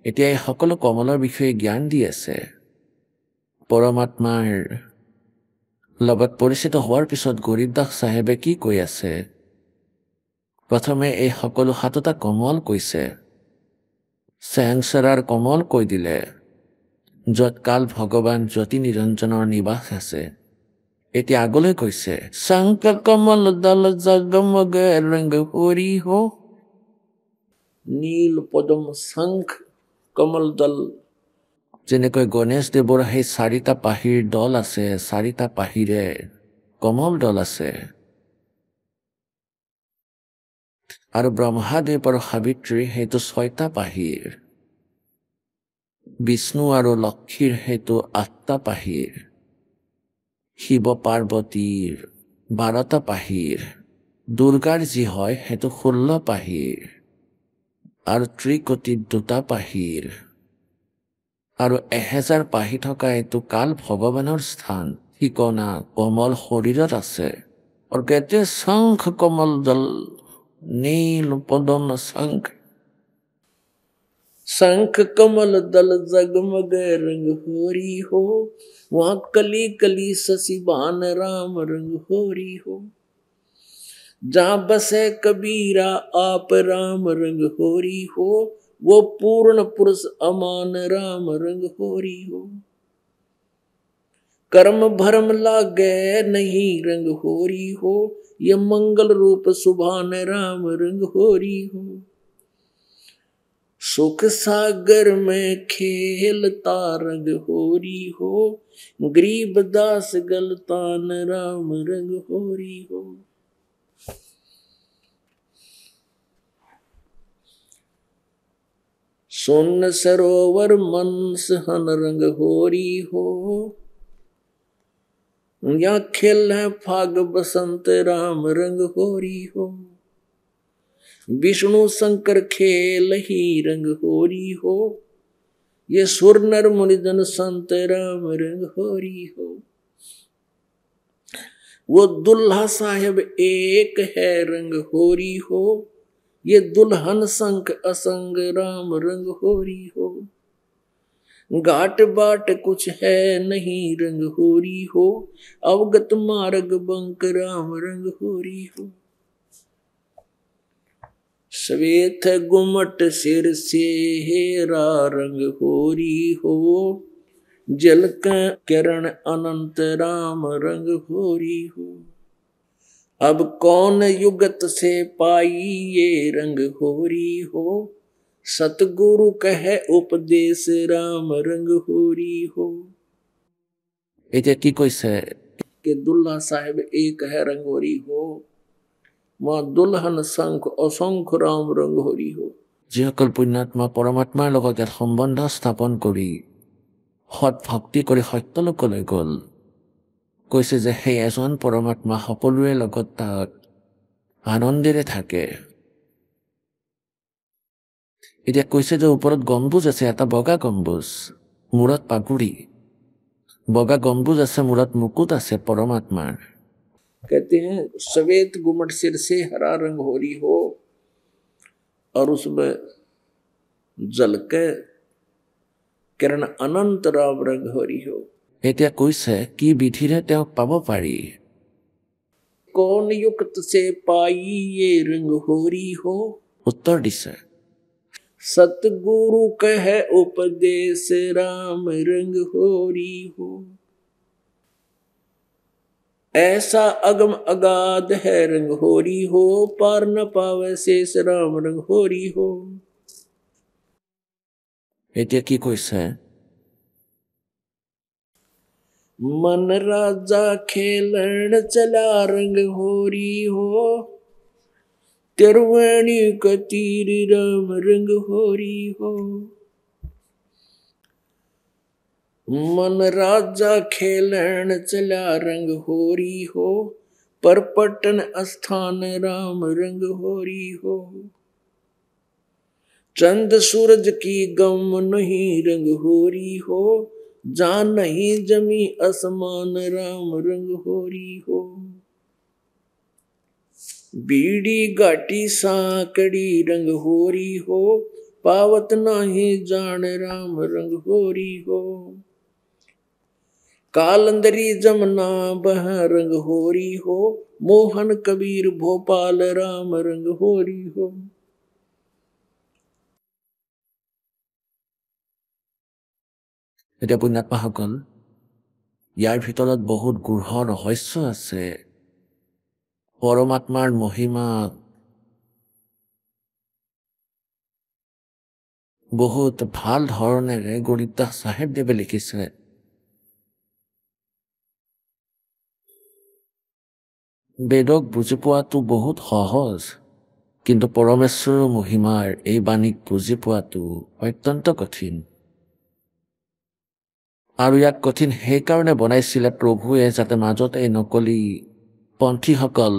এতিয়া এই সকলো কমলৰ বিষয়ে জ্ঞান দি আছে। পৰমাত্মাৰ লগত পৰিচিত হোৱাৰ পিছত গৰীবদাস চাহেবে কি কৈ আছে? প্ৰথমে এই সকলো 7টা কমল কৈছে, স্বয়ংসৰাৰ কমল কৈ দিলে, য'ত কাল ভগৱান জ্যোতি নিৰঞ্জনৰ নিবাস আছে। এতিয়া আগলৈ কৈছে, শংখ কমল দল জগমগ ৰংগ হৰি হো, নীল পদম শংখ কমল দল। যেনেকৈ গণেশদেৱৰ সেই 4টা পাহিৰ দল আছে, 4টা পাহিৰে কমল দল আছে, আৰু ব্ৰহ্মাদেৱ আৰু সাবিত্ৰী সেইটো 6টা পাহিৰ, বিষ্ণু আৰু লক্ষীৰ সেইটো 8টা পাহিৰ, শিৱ পাৰ্বতীৰ 12টা পাহিৰ, দুৰ্গাৰ যি হয় সেইটো 16 পাহিৰ, আৰু ত্ৰিকোটিত 2টা পাহিৰ, আৰু 1000 পাহি থকা এইটো কাল ভগৱানৰ স্থান, ঠিকনা কমল শৰীৰত আছে। আৰু কেতে শংখ কমল দল নীল পদম শংখ, शंख कमल दल जगमग रंग होरी हो, वहां कली कली शशि भान राम रंग होरी हो, जहां बसे कबीरा आप राम रंग होरी हो, वो पूर्ण पुरुष अमान राम रंग होरी हो, कर्म भरम लागे नहीं रंग होरी हो, ये मंगल रूप सुभान राम रंग होरी हो, सुख सागर में खेलता रंग होरी हो, गरीब दास गलतान राम रंग होरी हो। सुन सरोवर मनस हन रंग होरी हो, या खेल है फाग बसंत राम रंग होरी हो, विष्णु शंकर खेल ही रंग होरी हो, ये सुर नर मुनिजन संत राम रंग होरी हो, वो दुल्हा साहेब एक है रंग होरी हो, ये दुल्हन संग असंग राम रंग होरी हो, घाट बाट कुछ है नहीं रंग होरी हो, अवगत मार्ग बंक राम रंग होरी हो, श्वेत गुमट सिर से हेरा रंग होरी हो, जल का किरण अनंत राम रंग होरी हो, अब कौन युगत से पाई ये रंग होरी हो, सतगुरु कहे उपदेश राम रंग होरी हो। এতিয়া কি কৈছে कि दुल्हा साहेब एक है रंग होरी हो, वहाँ दुल्हन शंख असंख्य राम रंग होरी हो। যিসকল পুণ্যাত্মা পৰমাত্মাৰ লগত এক সম্বন্ধ স্থাপন কৰি সৎ ভক্তি কৰি সত্যলোকলৈ গ'ল, কৈছে যে সেই এজন পৰমাত্মা সকলোৰে লগত তাক আনন্দেৰে থাকে। এতিয়া কৈছে যে ওপৰত গম্বুজ আছে, এটা বগা গম্বুজ, মূৰত পাগুৰি, বগা গম্বুজ আছে, মূৰত মুকুট আছে পৰমাত্মাৰ। कहते हैं श्वेत गुमट सिर से हरा रंग होरी हो, और उसमें जल के किरण अनंत राम रंग होरी हो। এতিয়া কৈছে কি বিধিৰে তেওঁক পাব পাৰি। कौन युक्त से पाई ये रंग होरी हो, उत्तर दिसे सतगुरु कहे उपदेश राम रंग होरी हो, ऐसा अगम अगाध है रंग होरी हो, पार न पावे शेष राम रंग होरी हो। এতিয়া কি কৈছে? मन राजा खेलन चला रंग होरी हो, तिरवणी कतीर राम रंग होरी हो, मन राजा खेलन चला रंग होरी हो, पर पटन स्थान राम रंग होरी हो, चंद सूरज की गम नहीं रंग होरी हो, जान नहीं जमी असमान राम रंग होरी हो, बीड़ी घाटी साकड़ी रंग होरी हो, पावत नहीं जान राम रंग होरी हो, कालंदरी जमुना बह रंग होरी हो, मोहन कबीर भोपाल राम रंग होरी हो। এতিয়া পুণ্যাত্মাসকল, ইয়াৰ ভিতৰত বহুত গূঢ় ৰহস্য আছে। পৰমাত্মাৰ মহিমা বহুত ভাল ধৰণেৰে গৰিবদাস চাহেবদেৱে লিখিছে। বেদক বুজি পোৱাটো বহুত সহজ, কিন্তু পৰমেশ্বৰৰ মহিমাৰ এই বাণীক বুজি পোৱাটো অত্যন্ত কঠিন। আৰু ইয়াক কঠিন সেইকাৰণে বনাইছিলে প্ৰভুৱে, যাতে মাজত এই নকলি পন্থীসকল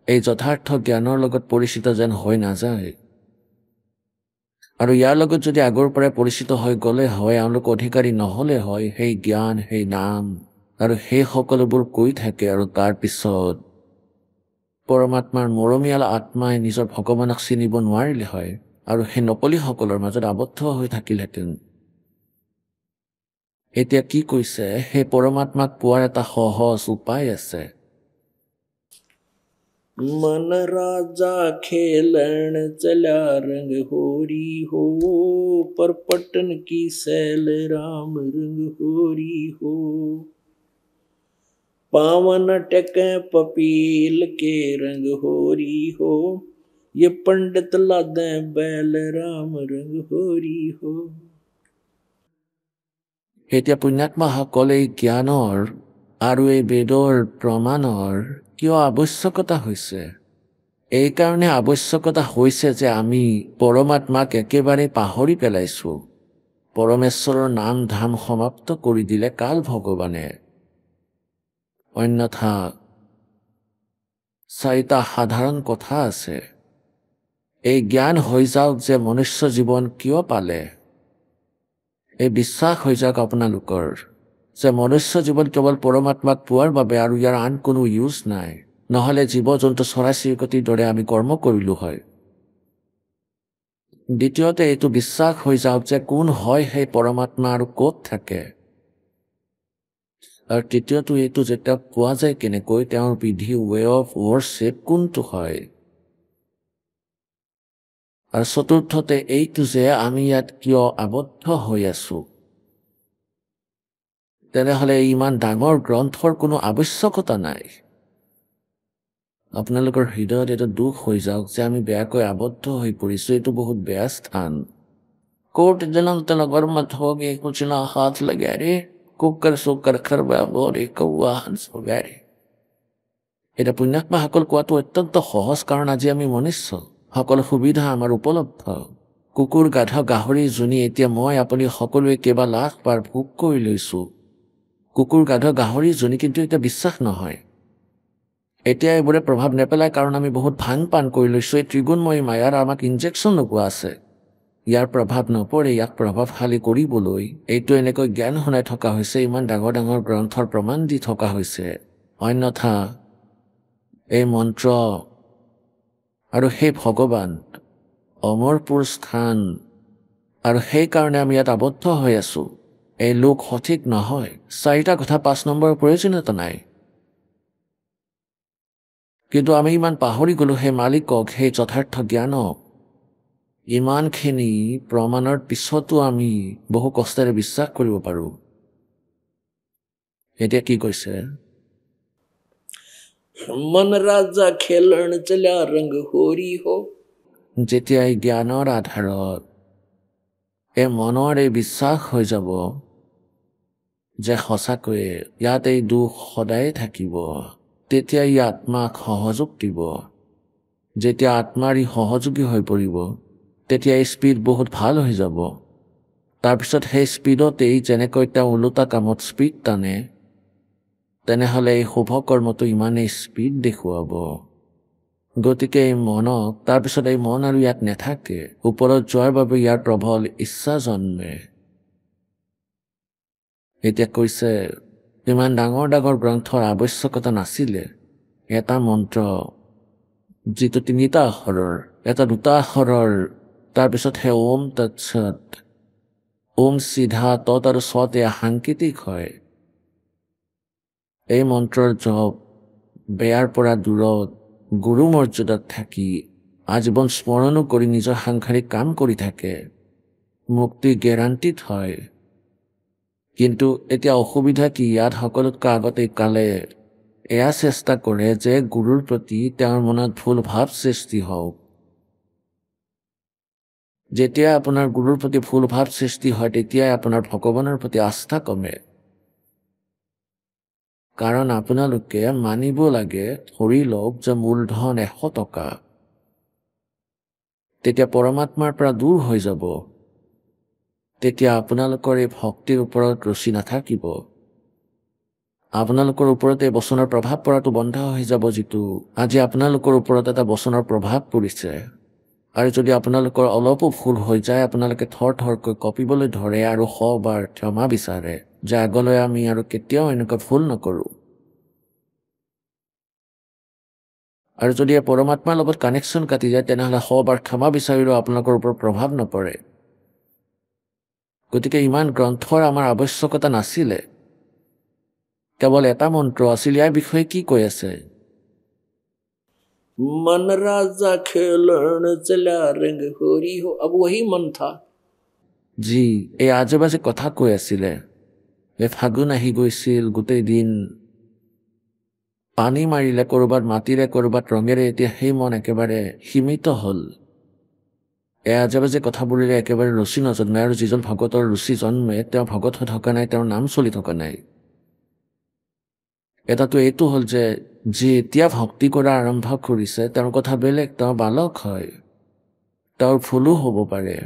এই যথাৰ্থ জ্ঞানৰ লগত পৰিচিত যেন হৈ নাযায়। আৰু ইয়াৰ লগত যদি আগৰ পৰাই পৰিচিত হৈ গ'লে হয়, এওঁলোক অধিকাৰী নহ'লে হয় সেই জ্ঞান, সেই নাম আৰু সেই সকলোবোৰ কৈ থাকে, আৰু তাৰ পিছত পৰমাত্মাৰ মৰমীয়াল আত্মাই নিজৰ ভগৱানক চিনিব নোৱাৰিলে হয়, আৰু সেই নকলিসকলৰ মাজত আবদ্ধ হৈ থাকিলহেঁতেন। এতিয়া কি কৈছে, সেই পৰমাত্মাক পোৱাৰ এটা সহজ উপায় আছে। मन राजा खेलन चला रंग होरी हो, पर पटन की सैल राम रंग होरी हो। पावन टके पपील के रंग होरी हो, ये पंडित लादे बैल राम रंग होरी हो। এতিয়া পুণ্যাত্মাসকল এই জ্ঞানৰ আৰু এই বেদৰ প্ৰমাণৰ কিয় আৱশ্যকতা হৈছে? এই কাৰণে আৱশ্যকতা হৈছে যে আমি পৰমাত্মাক একেবাৰে পাহৰি পেলাইছোঁ। পৰমেশ্বৰৰ নাম ধাম সমাপ্ত কৰি দিলে কাল ভগৱানে। অন্যথা চাৰিটা সাধাৰণ কথা আছে। এই জ্ঞান হৈ যাওক যে মনুষ্য জীৱন কিয় পালে, এই বিশ্বাস হৈ যাওক আপোনালোকৰ যে মনুষ্য জীৱন কেৱল পৰমাত্মাক পোৱাৰ বাবে, আৰু ইয়াৰ আন কোনো ইউজ নাই। নহ'লে জীৱ জন্তু চৰাই চিৰিকটিৰ দৰে আমি কৰ্ম কৰিলোঁ হয়। দ্বিতীয়তে এইটো বিশ্বাস হৈ যাওক যে কোন হয় সেই পৰমাত্মা আৰু ক'ত থাকে। আৰু তৃতীয়টো এইটো যে তেওঁক পোৱা যায় কেনেকৈ, তেওঁৰ বিধি, ৱে অফ ৱৰ্শ্বিপ কোনটো হয়। আৰু চতুৰ্থতে এইটো যে আমি ইয়াত কিয় আবদ্ধ হৈ আছোঁ। তেনেহ'লে ইমান ডাঙৰ গ্ৰন্থৰ কোনো আৱশ্যকতা নাই। আপোনালোকৰ হৃদয়ত এইটো দুখ হৈ যাওক যে আমি বেয়াকৈ আবদ্ধ হৈ পৰিছোঁ। এইটো বহুত বেয়া স্থান। কোট জনন্ত নগৰ মত হোগে কুছ না হাত লগে ৰে, কুকৰ চুকৰ খৰবা বৰে কৌৱা হংস বগেৰে। এটা পুণ্যাত্মাসকল কোৱাটো অত্যন্ত সহজ, কাৰণ আজি আমি মনুষ্য, সকলো সুবিধা আমাৰ উপলব্ধ। কুকুৰ, গাধ, গাহৰি, যোনি এতিয়া মই আপুনি সকলোৱে কেইবা লাখ বাৰ ভোগ কৰি লৈছোঁ। কুকুৰ, গাধ, গাহৰি, যোনি কিন্তু এতিয়া বিশ্বাস নহয়। এতিয়া এইবোৰে প্ৰভাৱ নেপেলায়, কাৰণ আমি বহুত ভাং পান কৰি লৈছোঁ। এই ত্ৰিগুণময়ী মায়াৰ আমাক ইনজেকশ্যন লগোৱা আছে। ইয়াৰ প্ৰভাৱ নপৰে, ইয়াক প্ৰভাৱশালী কৰিবলৈ এইটো এনেকৈ জ্ঞান শুনাই থকা হৈছে, ইমান ডাঙৰ ডাঙৰ গ্ৰন্থৰ প্ৰমাণ দি থকা হৈছে। অন্যথা এই মন্ত্ৰ আৰু সেই ভগৱান অমৰপুৰ স্থান, আৰু সেইকাৰণে আমি ইয়াত আবদ্ধ হৈ আছোঁ। এই লোক সঠিক নহয়। চাৰিটা কথা 5 নম্বৰৰ প্ৰয়োজনীয়তা নাই। কিন্তু আমি ইমান পাহৰি গ'লোঁ সেই মালিকক, সেই যথাৰ্থ জ্ঞানক। ইমানখিনি প্ৰমাণৰ পিছতো আমি বহু কষ্টেৰে বিশ্বাস কৰিব পাৰোঁ। এতিয়া কি কৈছে? মন ৰাজা খেলন চলা ৰংগ হোৰী হো। যেতিয়া এই জ্ঞানৰ আধাৰত এই মনৰ এই বিশ্বাস হৈ যাব যে সঁচাকৈয়ে ইয়াত এই দুখ সদায়ে থাকিব, তেতিয়া ই আত্মাক সহযোগ দিব। যেতিয়া আত্মাৰ ই সহযোগী হৈ পৰিব, তেতিয়া এই স্পীড বহুত ভাল হৈ যাব। তাৰপিছত সেই স্পীডতেই যেনেকৈ তেওঁ ওলোটা কামত স্পীড টানে, তেনেহ'লে এই শুভ কৰ্মটো ইমানেই স্পীড দেখুৱাব। গতিকে এই মনক, তাৰপিছত এই মন আৰু ইয়াত নাথাকে, ওপৰত যোৱাৰ বাবে ইয়াৰ প্ৰবল ইচ্ছা জন্মে। এতিয়া কৈছে ইমান ডাঙৰ ডাঙৰ গ্ৰন্থৰ আৱশ্যকতা নাছিলে। এটা মন্ত্ৰ যিটো 3টা আখৰৰ, এটা 2টা আখৰৰ, তাৰপিছত হে ওম তৎসৎ, ওম চিধা তৎ আৰু সৎ এয়া সাংকেতিক হয়। এই মন্ত্ৰৰ জপ বেয়াৰ পৰা দূৰত গুৰু মৰ্যাদাত থাকি আজীৱন স্মৰণো কৰি নিজৰ সাংসাৰিক কাম কৰি থাকে, মুক্তি গেৰাণ্টিত হয়। কিন্তু এতিয়া অসুবিধা কি, ইয়াত সকলোতকৈ আগতে কালে এয়া চেষ্টা কৰে যে গুৰুৰ প্ৰতি তেওঁৰ মনত ভুল ভাৱ সৃষ্টি হওক। যেতিয়া আপোনাৰ গুৰুৰ প্ৰতি ভুল ভাৱ সৃষ্টি হয়, তেতিয়াই আপোনাৰ ভগৱানৰ প্ৰতি আস্থা কমে। কাৰণ আপোনালোকে মানিব লাগে, ধৰি লওক যে মূলধন 100 টকা, তেতিয়া পৰমাত্মাৰ পৰা দূৰ হৈ যাব। তেতিয়া আপোনালোকৰ এই ভক্তিৰ ওপৰত ৰুচি নাথাকিব। আপোনালোকৰ ওপৰত এই বচনৰ প্ৰভাৱ পৰাটো বন্ধ হৈ যাব, যিটো আজি আপোনালোকৰ ওপৰত এটা বচনৰ প্ৰভাৱ পৰিছে। আৰু যদি আপোনালোকৰ অলপো ভুল হৈ যায়, আপোনালোকে থৰ থৰকৈ কঁপিবলৈ ধৰে আৰু 100 বাৰ ক্ষমা বিচাৰে যে আগলৈ আমি আৰু কেতিয়াও এনেকুৱা ভুল নকৰোঁ। আৰু যদি পৰমাত্মাৰ লগত কানেকশ্যন কাটি যায়, তেনেহ'লে 100 বাৰ ক্ষমা বিচাৰিলেও আপোনালোকৰ ওপৰত প্ৰভাৱ নপৰে। গতিকে ইমান গ্ৰন্থৰ আমাৰ আৱশ্যকতা নাছিলে, কেৱল এটা মন্ত্ৰ আছিল। ইয়াৰ বিষয়ে কি কৈ আছে? मन राजा खेलन चला रंग होरी हो, अब वही मन था। যি এই আজে বাজে কথা কৈ আছিলে। এই ফাগুন আহি গৈছিল, গোটেই দিন পানী মাৰিলে, ক'ৰবাত মাটিৰে ক'ৰবাত ৰঙেৰে, এতিয়া সেই মন একেবাৰে সীমিত হ'ল। এই আজে বাজে কথাবোৰেৰে একেবাৰে ৰুচি নজন্মে, আৰু যিজন ভগতৰ ৰুচি জন্মে তেওঁ ভগত হৈ থকা নাই, তেওঁৰ নাম চলি থকা নাই। এটাটো এইটো হ'ল যে যি এতিয়া ভক্তি কৰা আৰম্ভ কৰিছে তেওঁৰ কথা বেলেগ, তেওঁ বালক হয়, তেওঁৰ ভুলো হ'ব পাৰে।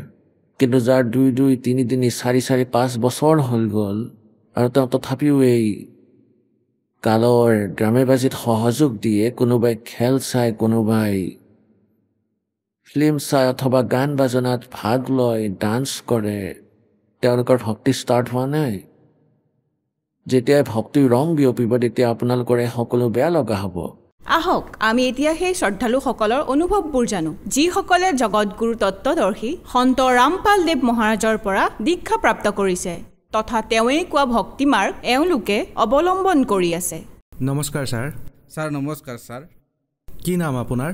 কিন্তু যাৰ 2, 2, 3, 3, 4, 4, 5 বছৰ হৈ গ'ল আৰু তেওঁ তথাপিও এই কালৰ ড্ৰামেবাজিত সহযোগ দিয়ে, কোনোবাই খেল চাই, কোনোবাই ফিল্ম চাই অথবা গান বাজনাত ভাগ লয়, ডান্স কৰে, তেওঁলোকৰ ভক্তি ষ্টাৰ্ট হোৱা নাই। যেতিয়াই ভক্তিৰ ৰং বিয়পিব, তেতিয়া আপোনালোকৰ সকলো বেয়া লগা হ'ব। আহক আমি এতিয়া সেই শ্ৰদ্ধালুসকলৰ অনুভৱবোৰ জানো, যিসকলে জগতগুৰু তত্ত্বদৰ্শী সন্ত ৰামপাল দেৱ মহাৰাজৰ পৰা দীক্ষা প্ৰাপ্ত কৰিছে, তথা তেওঁৱেই কোৱা ভক্তি মাৰ্গ এওঁলোকে অৱলম্বন কৰি আছে। নমস্কাৰ ছাৰ। ছাৰ নমস্কাৰ ছাৰ। কি নাম আপোনাৰ?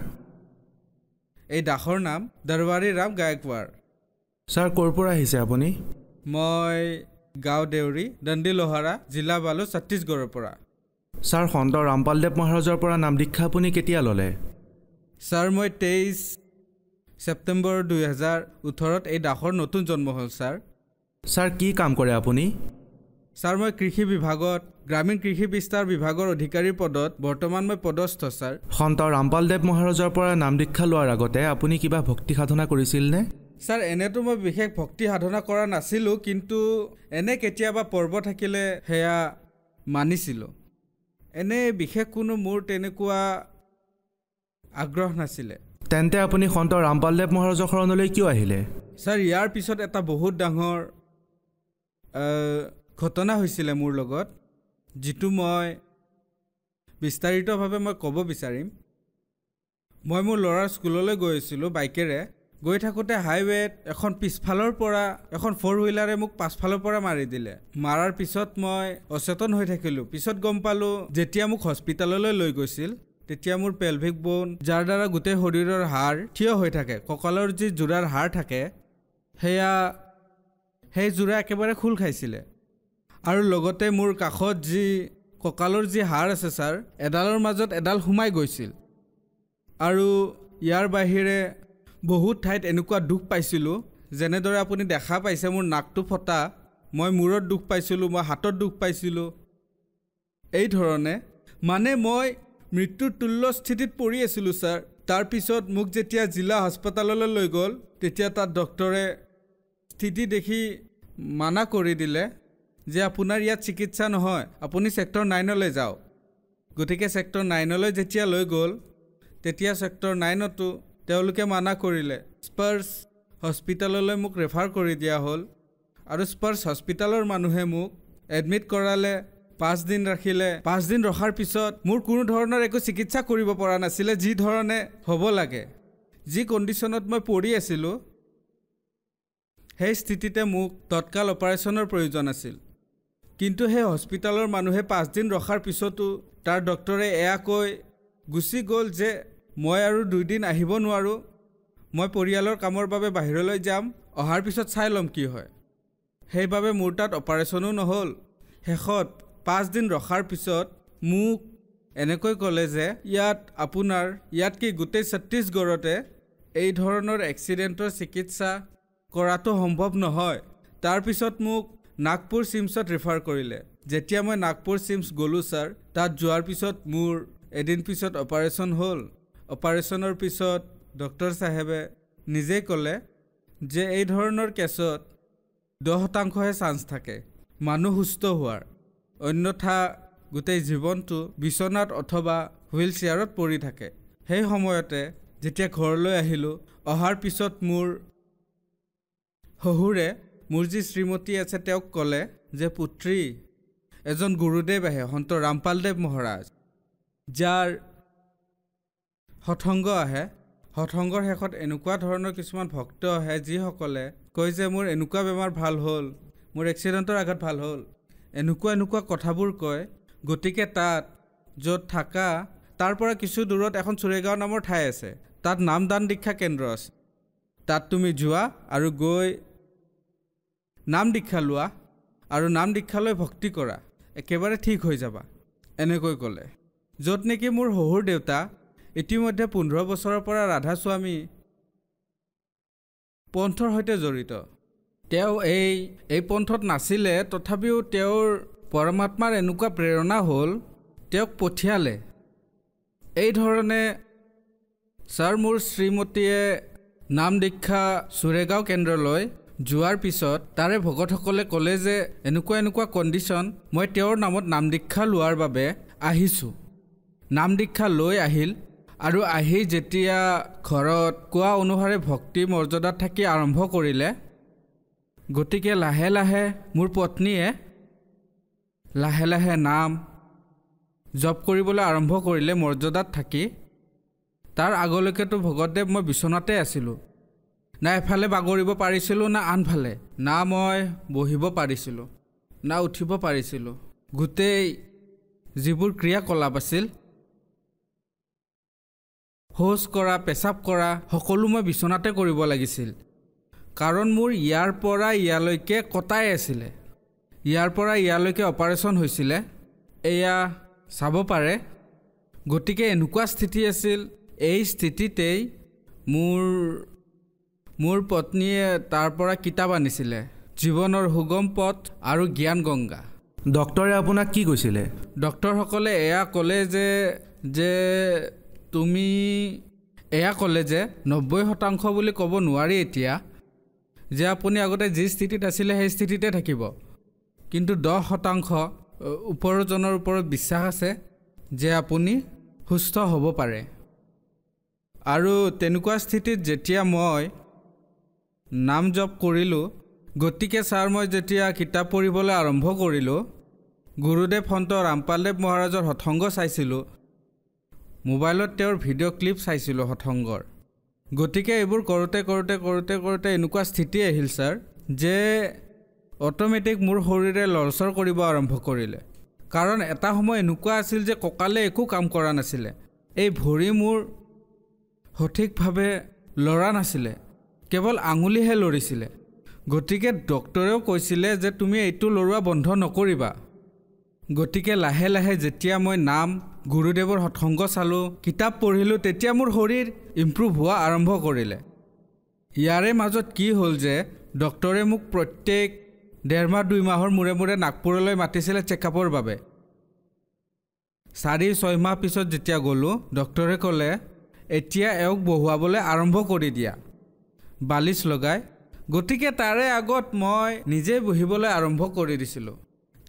এই দাসৰ নাম দৰবাৰী ৰাম গায়কৱাৰ। ছাৰ ক'ৰ পৰা আহিছে আপুনি? মই গাঁও দেউৰী, দণ্ডি লোহাৰা, জিলা বালু, ছত্তীশগড়ৰ পৰা। ছাৰ সন্ত ৰামপালদেৱ মহাৰাজৰ পৰা নাম দীক্ষা আপুনি কেতিয়া ল'লে? ছাৰ মই 23 ছেপ্টেম্বৰ 2018 এই দাসৰ নতুন জন্ম হ'ল ছাৰ। ছাৰ কি কাম কৰে আপুনি? ছাৰ মই কৃষি বিভাগত গ্ৰামীণ কৃষি বিস্তাৰ বিভাগৰ অধিকাৰীৰ পদত বৰ্তমান মই পদস্থ ছাৰ। সন্ত ৰামপালদেৱ মহাৰাজৰ পৰা নাম দীক্ষা লোৱাৰ আগতে আপুনি কিবা ভক্তি সাধনা কৰিছিলনে? ছাৰ এনেতো মই বিশেষ ভক্তি সাধনা কৰা নাছিলোঁ, কিন্তু এনে কেতিয়াবা পৰ্ব থাকিলে সেয়া মানিছিলোঁ। এনে বিশেষ কোনো মোৰ তেনেকুৱা আগ্ৰহ নাছিলে। তেন্তে আপুনি সন্ত ৰামপালদেৱ মহাৰাজৰ শৰণলৈ কিয় আহিলে? ছাৰ ইয়াৰ পিছত এটা বহুত ডাঙৰ ঘটনা হৈছিলে মোৰ লগত, যিটো মই বিস্তাৰিতভাৱে মই ক'ব বিচাৰিম। মই মোৰ ল'ৰাৰ স্কুললৈ গৈ আছিলোঁ বাইকেৰে। গৈ থাকোঁতে হাইৱেত এখন পিছফালৰ পৰা এখন 4 হুইলাৰে মোক পাছফালৰ পৰা মাৰি দিলে। মাৰাৰ পিছত মই অচেতন হৈ থাকিলোঁ। পিছত গম পালোঁ, যেতিয়া মোক হস্পিটেললৈ লৈ গৈছিল, তেতিয়া মোৰ পেলভিক বোন, যাৰ দ্বাৰা গোটেই শৰীৰৰ হাড় থিয় হৈ থাকে, কঁকালৰ যি যোৰাৰ হাড় থাকে, সেই যোৰা একেবাৰে খোল খাইছিলে। আৰু লগতে মোৰ কাষত যি কঁকালৰ যি হাড় আছে ছাৰ, এডালৰ মাজত এডাল সোমাই গৈছিল। আৰু ইয়াৰ বাহিৰে বহুত ঠাইত এনেকুৱা দুখ পাইছিলোঁ, যেনেদৰে আপুনি দেখা পাইছে মোৰ নাকটো ফটা, মই মূৰত দুখ পাইছিলোঁ, মই হাতত দুখ পাইছিলোঁ। এই ধৰণে মানে মই মৃত্যুৰ তুল্য স্থিতিত পৰি আছিলোঁ ছাৰ। তাৰপিছত মোক যেতিয়া জিলা হাস্পতাললৈ লৈ গ'ল, তেতিয়া তাত ডক্টৰে স্থিতি দেখি মানা কৰি দিলে যে আপোনাৰ ইয়াত চিকিৎসা নহয়, আপুনি ছেক্টৰ 9লৈ যাওক। গতিকে ছেক্টৰ 9লৈ যেতিয়া লৈ গ'ল, তেতিয়া ছেক্টৰ 9তো তেওঁলোকে মানা কৰিলে। স্পাৰ্ছ হস্পিটেললৈ মোক ৰেফাৰ কৰি দিয়া হ'ল, আৰু স্পাৰ্ছ হস্পিটেলৰ মানুহে মোক এডমিট কৰালে, 5 দিন ৰাখিলে। 5 দিন ৰখাৰ পিছত মোৰ কোনো ধৰণৰ একো চিকিৎসা কৰিব পৰা নাছিলে, যি ধৰণে হ'ব লাগে। যি কণ্ডিশ্যনত মই পৰি আছিলোঁ, সেই স্থিতিতে মোক তৎকাল অপাৰেশ্যনৰ প্ৰয়োজন আছিল। কিন্তু সেই হস্পিটালৰ মানুহে 5 দিন ৰখাৰ পিছতো তাৰ ডক্টৰে এয়া কৈ গুচি গ'ল যে মই আৰু 2 দিন আহিব নোৱাৰোঁ, মই পৰিয়ালৰ কামৰ বাবে বাহিৰলৈ যাম, অহাৰ পিছত চাই ল'ম কি হয়। সেইবাবে মোৰ তাত অপাৰেশ্যনো নহ'ল। শেষত 5 দিন ৰখাৰ পিছত মোক এনেকৈ ক'লে যে ইয়াত কি গোটেই ছত্তীশগড়তে এই ধৰণৰ এক্সিডেণ্টৰ চিকিৎসা কৰাটো সম্ভৱ নহয়। তাৰপিছত মোক নাগপুৰ চিমছত ৰেফাৰ কৰিলে। যেতিয়া মই নাগপুৰ চিমছ গ'লোঁ ছাৰ, তাত যোৱাৰ পিছত মোৰ এদিন পিছত অপাৰেশ্যন হ'ল। অপাৰেশ্যনৰ পিছত ডক্টৰ চাহেবে নিজেই ক'লে যে এই ধৰণৰ কেছত 10%হে চান্স থাকে মানুহ সুস্থ হোৱাৰ, অন্যথা গোটেই জীৱনটো বিচনাত অথবা হুইল চেয়াৰত পৰি থাকে। সেই সময়তে যেতিয়া ঘৰলৈ আহিলোঁ, অহাৰ পিছত মোৰ শহুৰে মোৰ যি শ্ৰীমতী আছে তেওঁক ক'লে যে পুত্ৰী, এজন গুৰুদেৱ আহে সন্ত ৰামপালদেৱ মহাৰাজ, যাৰ সৎসংগ আহে। সৎসংগৰ শেষত এনেকুৱা ধৰণৰ কিছুমান ভক্ত আহে যিসকলে কয় যে মোৰ এনেকুৱা বেমাৰ ভাল হ'ল, মোৰ এক্সিডেণ্টৰ আঘাত ভাল হ'ল, এনেকুৱা কথাবোৰ কয়। গতিকে তাত য'ত থাকা তাৰ পৰা কিছু দূৰত এখন চুৰেগাঁও নামৰ ঠাই আছে, তাত নাম দান দীক্ষা কেন্দ্ৰ আছে। তাত তুমি যোৱা আৰু গৈ নাম দীক্ষা লোৱা আৰু নাম দীক্ষা লৈ ভক্তি কৰা, একেবাৰে ঠিক হৈ যাবা, এনেকৈ ক'লে। য'ত নেকি মোৰ শহুৰ দেউতা ইতিমধ্যে 15 বছৰৰ পৰা ৰাধাস্বামী পন্থৰ সৈতে জড়িত। তেওঁ এই পন্থত নাছিলে, তথাপিও তেওঁৰ পৰমাত্মাৰ এনেকুৱা প্ৰেৰণা হ'ল, তেওঁক পঠিয়ালে। এই ধৰণে ছাৰ মোৰ শ্ৰীমতীয়ে নাম দীক্ষা চুৰেগাঁও কেন্দ্ৰলৈ যোৱাৰ পিছত তাৰে ভকতসকলে ক'লে যে এনেকুৱা কণ্ডিশ্যন, মই তেওঁৰ নামত নাম দীক্ষা লোৱাৰ বাবে আহিছোঁ। নাম দীক্ষা লৈ আহিল আৰু আহি যেতিয়া ঘৰত কোৱা অনুসাৰে ভক্তি মৰ্যাদাত থাকি আৰম্ভ কৰিলে, গতিকে লাহে লাহে মোৰ পত্নীয়ে লাহে লাহে নাম জপ কৰিবলৈ আৰম্ভ কৰিলে মৰ্যাদাত থাকি। তাৰ আগলৈকেতো ভগতদেৱ মই বিচনাতে আছিলোঁ, না এফালে বাগৰিব পাৰিছিলোঁ না আনফালে, না মই বহিব পাৰিছিলোঁ না উঠিব পাৰিছিলোঁ। গোটেই যিবোৰ ক্ৰিয়াকলাপ আছিল, শৌচ কৰা, পেচাব কৰা, সকলো মই বিচনাতে কৰিব লাগিছিল। কাৰণ মোৰ ইয়াৰ পৰা ইয়ালৈকে কটাই আছিলে, ইয়াৰ পৰা ইয়ালৈকে অপাৰেশ্যন হৈছিলে, এয়া চাব পাৰে। গতিকে এনেকুৱা স্থিতি আছিল। এই স্থিতিতেই মোৰ পত্নীয়ে তাৰ পৰা কিতাপ আনিছিলে, জীৱনৰ সুগম পথ আৰু জ্ঞান গংগা। ডক্টৰে আপোনাক কি কৈছিলে? ডক্টৰসকলে এয়া ক'লে যে তুমি এয়া ক'লে যে 90% বুলি ক'ব নোৱাৰি এতিয়া, যে আপুনি আগতে যি স্থিতিত আছিলে সেই স্থিতিতে থাকিব, কিন্তু 10% ওপৰজনৰ ওপৰত বিশ্বাস আছে যে আপুনি সুস্থ হ'ব পাৰে। আৰু তেনেকুৱা স্থিতিত যেতিয়া মই নাম জপ কৰিলোঁ, গতিকে ছাৰ মই যেতিয়া কিতাপ পঢ়িবলৈ আৰম্ভ কৰিলোঁ, গুৰুদেৱ সন্ত ৰামপালদেৱ মহাৰাজৰ সৎসংগ চাইছিলোঁ, মোবাইলত তেওঁৰ ভিডিঅ' ক্লিপ চাইছিলোঁ সৎসংগৰ। গতিকে এইবোৰ কৰোঁতে এনেকুৱা স্থিতি আহিল ছাৰ যে অট'মেটিক মোৰ শৰীৰে লৰচৰ কৰিব আৰম্ভ কৰিলে। কাৰণ এটা সময় এনেকুৱা আছিল যে কঁকালে একো কাম কৰা নাছিলে, এই ভৰি মোৰ সঠিকভাৱে লৰা নাছিলে, কেৱল আঙুলিহে লৰিছিলে। গতিকে ডক্টৰেও কৈছিলে যে তুমি এইটো লৰোৱা বন্ধ নকৰিবা। গতিকে লাহে লাহে যেতিয়া মই নাম গুৰুদেৱৰ সৎসংগ চালোঁ, কিতাপ পঢ়িলোঁ, তেতিয়া মোৰ শৰীৰ ইম্প্ৰুভ হোৱা আৰম্ভ কৰিলে। ইয়াৰে মাজত কি হ'ল যে ডক্টৰে মোক প্ৰত্যেক 1.5 মাহ 2 মাহৰ মূৰে মূৰে নাগপুৰলৈ মাতিছিলে চেকআপৰ বাবে। 4-6 মাহ পিছত যেতিয়া গ'লোঁ, ডক্টৰে ক'লে এতিয়া এওঁক বহুৱাবলৈ আৰম্ভ কৰি দিয়া বালিচ লগাই। গতিকে তাৰে আগত মই নিজে বহিবলৈ আৰম্ভ কৰি দিছিলোঁ।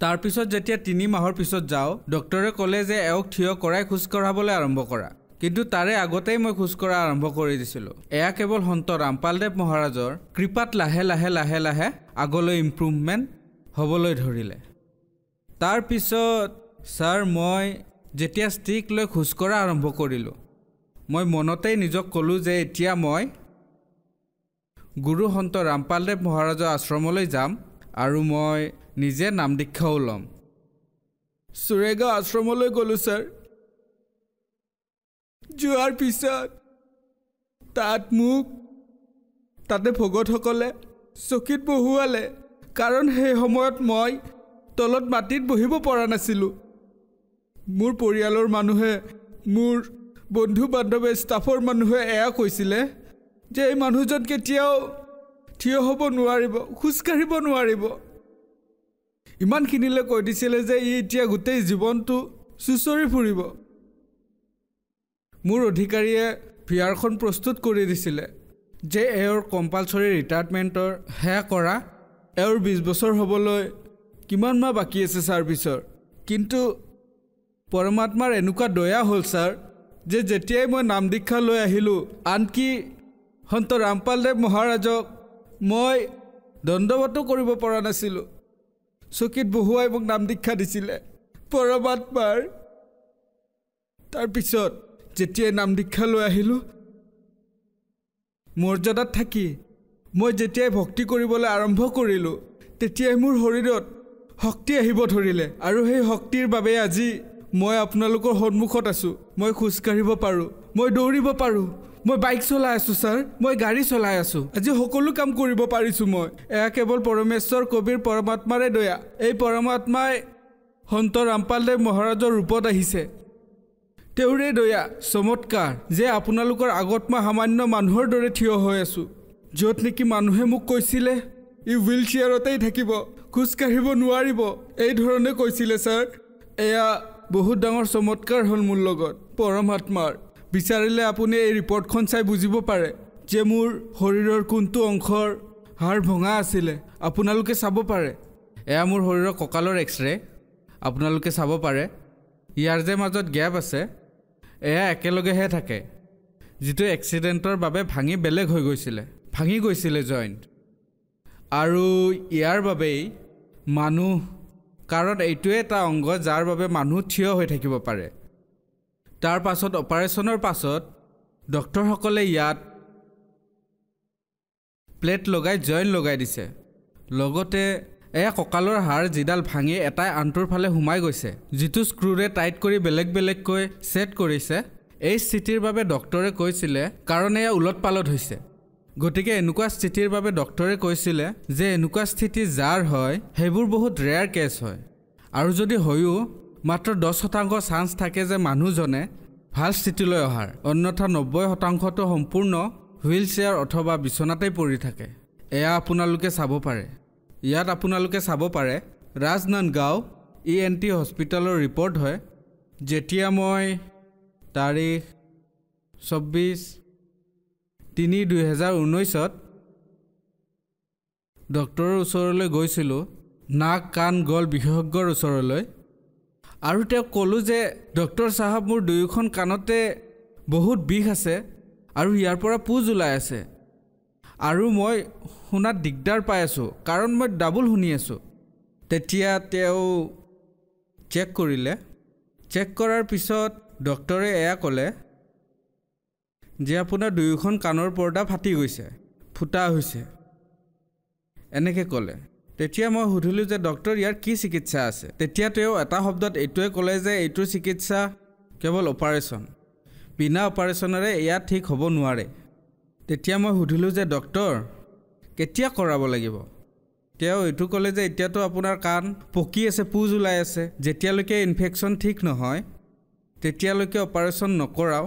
তাৰপিছত যেতিয়া 3 মাহৰ পিছত যাওঁ, ডক্টৰে ক'লে যে এওঁক থিয় কৰাই খোজ কঢ়াবলৈ আৰম্ভ কৰা, কিন্তু তাৰে আগতেই মই খোজ কঢ়া আৰম্ভ কৰি দিছিলোঁ। এয়া কেৱল সন্ত ৰামপালদেৱ মহাৰাজৰ কৃপাত লাহে লাহে আগলৈ ইম্প্ৰুভমেণ্ট হ'বলৈ ধৰিলে। তাৰপিছত ছাৰ মই যেতিয়া ষ্টিক লৈ খোজ কঢ়া আৰম্ভ কৰিলোঁ, মই মনতেই নিজক ক'লোঁ যে এতিয়া মই গুৰু সন্ত ৰামপালদেৱ মহাৰাজৰ আশ্ৰমলৈ যাম আৰু মই নিজে নাম দীক্ষাও ল'ম। সুৰেগাঁও আশ্ৰমলৈ গ'লোঁ ছাৰ। যোৱাৰ পিছত তাতে ভকতসকলে চকীত বহুৱালে, কাৰণ সেই সময়ত মই তলত মাটিত বহিব পৰা নাছিলোঁ। মোৰ পৰিয়ালৰ মানুহে, মোৰ বন্ধু বান্ধৱে, ষ্টাফৰ মানুহে এয়া কৈছিলে যে এই মানুহজন কেতিয়াও থিয় হ'ব নোৱাৰিব, খোজকাঢ়িব নোৱাৰিব। ইমানখিনিলৈ কৈ দিছিলে যে ই এতিয়া গোটেই জীৱনটো চুঁচৰি ফুৰিব। মোৰ অধিকাৰীয়ে ভিআৰখন প্ৰস্তুত কৰি দিছিলে যে এওঁৰ কম্পালচৰি ৰিটায়াৰমেণ্টৰ সেয়া কৰা এওঁৰ 20 বছৰ হ'বলৈ কিমান মাহ বাকী আছে ছাৰ্ভিচৰ। কিন্তু পৰমাত্মাৰ এনেকুৱা দয়া হ'ল ছাৰ যে যেতিয়াই মই নাম দীক্ষা লৈ আহিলোঁ, আনকি সন্ত ৰামপালদেৱ মহাৰাজক মই দণ্ডৱতো কৰিব পৰা নাছিলোঁ। চকীত বহুৱাই মোক নাম দীক্ষা দিছিলে পৰমাত্মাৰ। তাৰপিছত যেতিয়াই নাম দীক্ষা লৈ আহিলোঁ, মৰ্যাদাত থাকি মই যেতিয়াই ভক্তি কৰিবলৈ আৰম্ভ কৰিলোঁ, তেতিয়াই মোৰ শৰীৰত শক্তি আহিব ধৰিলে। আৰু সেই শক্তিৰ বাবে আজি মই আপোনালোকৰ সন্মুখত আছোঁ। মই খোজকাঢ়িব পাৰোঁ, মই দৌৰিব পাৰোঁ, মই বাইক চলাই আছোঁ ছাৰ, মই গাড়ী চলাই আছোঁ। আজি সকলো কাম কৰিব পাৰিছোঁ মই। এয়া কেৱল পৰমেশ্বৰ কবিৰ পৰমাত্মাৰে দয়া। এই পৰমাত্মাই সন্ত ৰামপালদেৱ মহাৰাজৰ ৰূপত আহিছে। তেওঁৰে দয়া, চমৎকাৰ যে আপোনালোকৰ আগত মই সামান্য মানুহৰ দৰে থিয় হৈ আছোঁ, য'ত নেকি মানুহে মোক কৈছিলে ই হুইল চেয়াৰতেই থাকিব, খোজকাঢ়িব নোৱাৰিব, এই ধৰণে কৈছিলে ছাৰ। এয়া বহুত ডাঙৰ চমৎকাৰ হ'ল মোৰ লগত পৰমাত্মাৰ। বিচাৰিলে আপুনি এই ৰিপৰ্টখন চাই বুজিব পাৰে যে মোৰ শৰীৰৰ কোনটো অংশৰ হাড় ভঙা আছিলে। আপোনালোকে চাব পাৰে। এয়া মোৰ শৰীৰৰ কঁকালৰ এক্সৰে, আপোনালোকে চাব পাৰে। ইয়াৰ যে মাজত গেপ আছে, এয়া একেলগেহে থাকে, যিটো এক্সিডেণ্টৰ বাবে ভাঙি বেলেগ হৈ গৈছিলে, ভাঙি গৈছিলে জইণ্ট। আৰু ইয়াৰ বাবেই মানুহ, কাৰণ এইটোৱে এটা অংগ যাৰ বাবে মানুহ থিয় হৈ থাকিব পাৰে। তাৰ পাছত অপাৰেশ্যনৰ পাছত ডক্টৰসকলে ইয়াত প্লেট লগাই জইণ্ট লগাই দিছে। লগতে এয়া কঁকালৰ হাড় যিডাল ভাঙি এটাই আনটোৰ ফালে সোমাই গৈছে, যিটো স্ক্ৰুৰে টাইট কৰি বেলেগ বেলেগকৈ ছেট কৰিছে। এই স্থিতিৰ বাবে ডক্টৰে কৈছিলে, কাৰণ এয়া ওলট পালট হৈছে, গতিকে এনেকুৱা স্থিতিৰ বাবে ডক্টৰে কৈছিলে যে এনেকুৱা স্থিতি যাৰ হয় সেইবোৰ বহুত ৰেয়াৰ কেছ হয়। আৰু যদি হয়ো মাত্ৰ 10% চান্স থাকে যে মানুহজনে ভাল স্থিতিলৈ অহাৰ, অন্যথা 90%টো সম্পূৰ্ণ হুইল চেয়াৰ অথবা বিচনাতেই পৰি থাকে। এয়া আপোনালোকে চাব পাৰে। ইয়াত আপোনালোকে চাব পাৰে ৰাজনন্দগাঁও ENT হস্পিটেলৰ ৰিপৰ্ট হয়, যেতিয়া মই তাৰিখ 24/3/2019 ডক্টৰৰ ওচৰলৈ গৈছিলোঁ, নাক কাণ গল বিশেষজ্ঞৰ ওচৰলৈ। আৰু তেওঁক ক'লোঁ যে ডক্টৰ চাহাব, মোৰ দুয়োখন কাণতে বহুত বিষ আছে আৰু ইয়াৰ পৰা পুজ ওলাই আছে, আৰু মই শুনাত দিগদাৰ পাই আছোঁ কাৰণ মই ডাবুল শুনি আছোঁ। তেতিয়া তেওঁ চেক কৰিলে। চেক কৰাৰ পিছত ডক্টৰে এয়া ক'লে যে আপোনাৰ দুয়োখন কাণৰ পৰ্দা ফাটি গৈছে, ফুটা হৈছে, এনেকৈ ক'লে। তেতিয়া মই সুধিলোঁ যে ডক্টৰ ইয়াৰ কি চিকিৎসা আছে? তেতিয়া তেওঁ এটা শব্দত এইটোৱে ক'লে যে এইটোৰ চিকিৎসা কেৱল অপাৰেশ্যন, বিনা অপাৰেশ্যনেৰে এয়া ঠিক হ'ব নোৱাৰে। তেতিয়া মই সুধিলোঁ যে ডক্টৰ কেতিয়া কৰাব লাগিব? তেওঁ এইটো ক'লে যে এতিয়াতো আপোনাৰ কাণ পকি আছে, পুজ ওলাই আছে, যেতিয়ালৈকে ইনফেকশ্যন ঠিক নহয় তেতিয়ালৈকে অপাৰেশ্যন নকৰাও,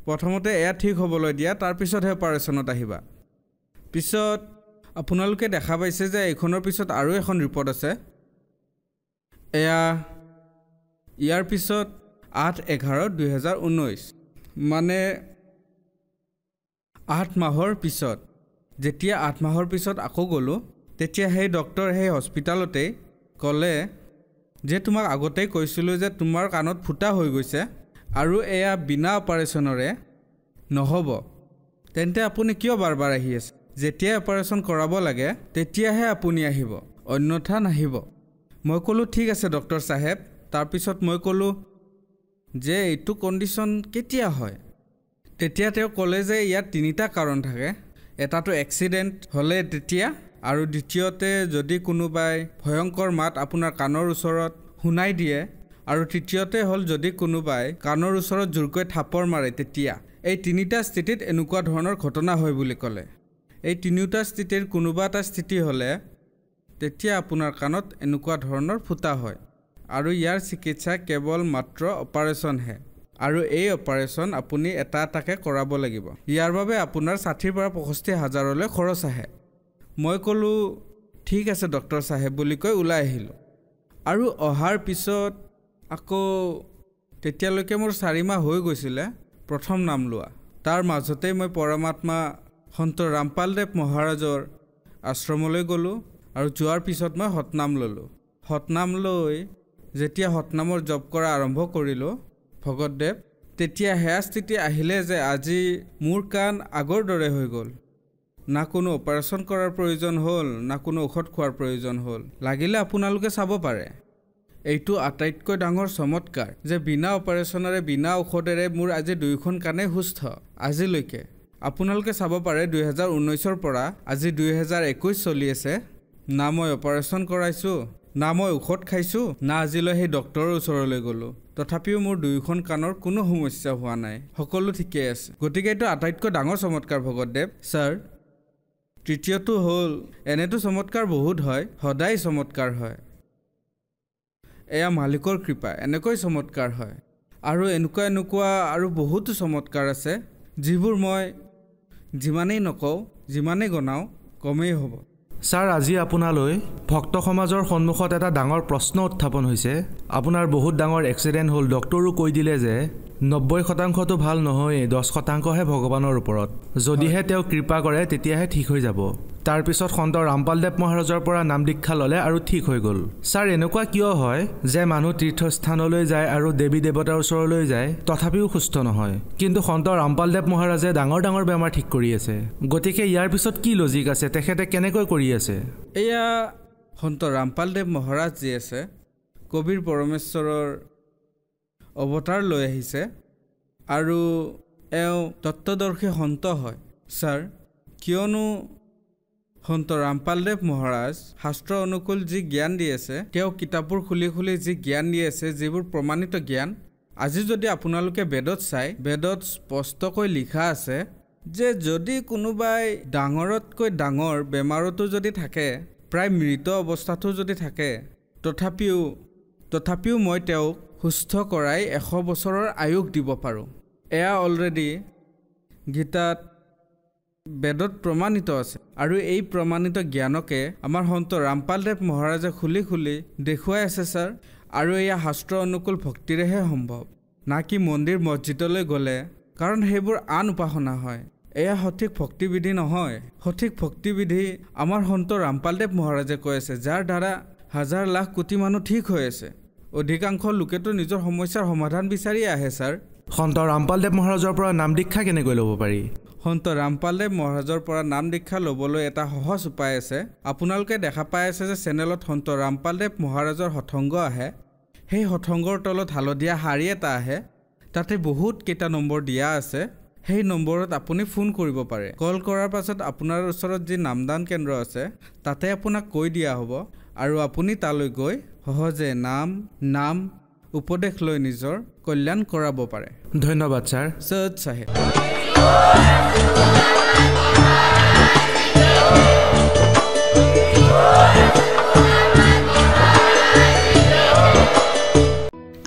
প্ৰথমতে এয়া ঠিক হ'বলৈ দিয়া, তাৰপিছতহে অপাৰেশ্যনত আহিবা। পিছত আপোনালোকে দেখা পাইছে যে এইখনৰ পিছত আৰু এখন ৰিপৰ্ট আছে। এয়া ইয়াৰ পিছত 8/11/2019, মানে 8 মাহৰ পিছত। যেতিয়া 8 মাহৰ পিছত আকৌ গ'লোঁ, তেতিয়া সেই ডক্টৰ সেই হস্পিটেলতেই ক'লে যে তোমাক আগতেই কৈছিলোঁ যে তোমাৰ কাণত ফুটা হৈ গৈছে আৰু এয়া বিনা অপাৰেশ্যনৰে নহ'ব, তেন্তে আপুনি কিয় বাৰ বাৰ আহি আছে? যেতিয়াই অপাৰেশ্যন কৰাব লাগে তেতিয়াহে আপুনি আহিব, অন্যথা নাহিব। মই ক'লোঁ ঠিক আছে ডক্টৰ চাহেব। তাৰপিছত মই ক'লোঁ যে এইটো কণ্ডিশ্যন কেতিয়া হয়? তেতিয়া তেওঁ ক'লে যে ইয়াত 3টা কাৰণ থাকে। এটাটো এক্সিডেণ্ট হ'লে তেতিয়া, আৰু দ্বিতীয়তে যদি কোনোবাই ভয়ংকৰ মাত আপোনাৰ কাণৰ ওচৰত শুনাই দিয়ে আৰু তৃতীয়তে হ'ল যদি কোনোবাই কাণৰ ওচৰত জোৰকৈ থাপৰ মাৰে তেতিয়া এই তিনিটা স্থিতিত এনেকুৱা ধৰণৰ ঘটনা হয় বুলি ক'লে এই তিনিটা স্থিতিৰ কোনোবা এটা স্থিতি হ'লে তেতিয়া আপোনাৰ কাণত এনেকুৱা ধৰণৰ ফুটা হয় আৰু ইয়াৰ চিকিৎসা কেৱল মাত্ৰ অপাৰেশ্যনহে আৰু এই অপাৰেশ্যন আপুনি এটা এটাকৈ কৰাব লাগিব ইয়াৰ বাবে আপোনাৰ 60 পৰা 65 হাজাৰলৈ খৰচ আহে মই ক'লোঁ ঠিক আছে ডক্টৰ চাহেব বুলি কৈ ওলাই আহিলোঁ আৰু অহাৰ পিছত আকৌ তেতিয়ালৈকে মোৰ 4 মাহ হৈ গৈছিলে প্ৰথম নাম লোৱা তাৰ মাজতে মই পৰমাত্মা সন্ত ৰামপালদেৱ মহাৰাজৰ আশ্ৰমলৈ গ'লোঁ আৰু যোৱাৰ পিছত মই হতনাম ল'লোঁ হতনাম লৈ যেতিয়া হতনামৰ জপ কৰা আৰম্ভ কৰিলোঁ ভগতদেৱ তেতিয়া হেয়া স্থিতি আহিলে যে আজি মোৰ কাণ আগৰ দৰে হৈ গ'ল না কোনো অপাৰেশ্যন কৰাৰ প্ৰয়োজন হ'ল না কোনো ঔষধ খোৱাৰ প্ৰয়োজন হ'ল লাগিলে আপোনালোকে চাব পাৰে এইটো আটাইতকৈ ডাঙৰ চমৎকাৰ যে বিনা অপাৰেশ্যনেৰে বিনা ঔষধেৰে মোৰ আজি দুয়োখন কাণেই সুস্থ আজিলৈকে আপোনালোকে চাব পাৰে 2019ৰ পৰা আজি 2021 চলি আছে না মই অপাৰেশ্যন কৰাইছোঁ না মই ঔষধ খাইছোঁ না আজিলৈ সেই ডক্টৰৰ ওচৰলৈ গ'লোঁ তথাপিও মোৰ দুয়োখন কাণৰ কোনো সমস্যা হোৱা নাই সকলো ঠিকেই আছে গতিকে এইটো আটাইতকৈ ডাঙৰ চমৎকাৰ ভগতদেৱ ছাৰ তৃতীয়টো হ'ল এনেটো চমৎকাৰ বহুত হয় সদায় চমৎকাৰ হয় এয়া মালিকৰ কৃপা এনেকৈ চমৎকাৰ হয় আৰু এনেকুৱা আৰু বহুতো চমৎকাৰ আছে যিবোৰ মই যিমানেই নকওঁ যিমানেই গনাওঁ কমেই হ'ব ছাৰ আজি আপোনালৈ ভক্ত সমাজৰ সন্মুখত এটা ডাঙৰ প্ৰশ্ন উত্থাপন হৈছে আপোনাৰ বহুত ডাঙৰ এক্সিডেণ্ট হ'ল ডক্টৰো কৈ দিলে যে 90%টো ভাল নহয় 10%হে ভগৱানৰ ওপৰত যদিহে তেওঁ কৃপা কৰে তেতিয়াহে ঠিক হৈ যাব তাৰপিছত সন্ত ৰামপালদেৱ মহাৰাজৰ পৰা নাম দীক্ষা ল'লে আৰু ঠিক হৈ গ'ল ছাৰ এনেকুৱা কিয় হয় যে মানুহ তীৰ্থস্থানলৈ যায় আৰু দেৱী দেৱতাৰ ওচৰলৈ যায় তথাপিও সুস্থ নহয় কিন্তু সন্ত ৰামপালদেৱ মহাৰাজে ডাঙৰ ডাঙৰ বেমাৰ ঠিক কৰি আছে গতিকে ইয়াৰ পিছত কি লজিক আছে তেখেতে কেনেকৈ কৰি আছে এয়া সন্ত ৰামপালদেৱ মহাৰাজ যি আছে কবিৰ পৰমেশ্বৰৰ অৱতাৰ লৈ আহিছে আৰু এওঁ তত্ত্বদৰ্শী সন্ত হয় ছাৰ কিয়নো সন্ত ৰামপালদেৱ মহাৰাজ শাস্ত্ৰ অনুকূল যি জ্ঞান দি আছে তেওঁ কিতাপবোৰ খুলি খুলি যি জ্ঞান দি আছে যিবোৰ প্ৰমাণিত জ্ঞান আজি যদি আপোনালোকে বেদত চাই বেদত স্পষ্টকৈ লিখা আছে যে যদি কোনোবাই ডাঙৰতকৈ ডাঙৰ বেমাৰতো যদি থাকে প্ৰায় মৃত অৱস্থাতো যদি থাকে তথাপিও মই তেওঁক সুস্থ কৰাই 100 বছৰৰ আয়ুস দিব পাৰোঁ এয়া অলৰেডি গীতাত বেদত প্ৰমাণিত আছে আৰু এই প্ৰমাণিত জ্ঞানকে আমাৰ সন্ত ৰামপালদেৱ মহাৰাজে খুলি খুলি দেখুৱাই আছে ছাৰ আৰু এয়া শাস্ত্ৰ অনুকূল ভক্তিৰেহে সম্ভৱ না কি মন্দিৰ মছজিদলৈ গ'লে কাৰণ সেইবোৰ আন উপাসনা হয় এয়া সঠিক ভক্তিবিধি নহয় সঠিক ভক্তিবিধি আমাৰ সন্ত ৰামপালদেৱ মহাৰাজে কৈ আছে যাৰ দ্বাৰা হাজাৰ লাখ কোটি মানুহ ঠিক হৈ আছে অধিকাংশ লোকেতো নিজৰ সমস্যাৰ সমাধান বিচাৰি আহে ছাৰ সন্ত ৰামপালদেৱ মহাৰাজৰ পৰা নাম দীক্ষা কেনেকৈ ল'ব পাৰি সন্ত ৰামপালদেৱ মহাৰাজৰ পৰা নাম দীক্ষা ল'বলৈ এটা সহজ উপায় আছে আপোনালোকে দেখা পাই আছে যে চেনেলত সন্ত ৰামপালদেৱ মহাৰাজৰ হঠংগ আহে সেই হঠংগৰ তলত হালধীয়া শাৰী এটা আহে তাতে বহুত কেইটা নম্বৰ দিয়া আছে সেই নম্বৰত আপুনি ফোন কৰিব পাৰে কল কৰাৰ পাছত আপোনাৰ ওচৰত যি নামদান কেন্দ্ৰ আছে তাতে আপোনাক কৈ দিয়া হ'ব আৰু আপুনি তালৈ গৈ সহজে নাম উপদেশ লৈ নিজৰ কল্যাণ কৰাব পাৰে ধন্যবাদ ছাৰ সদ চাহেব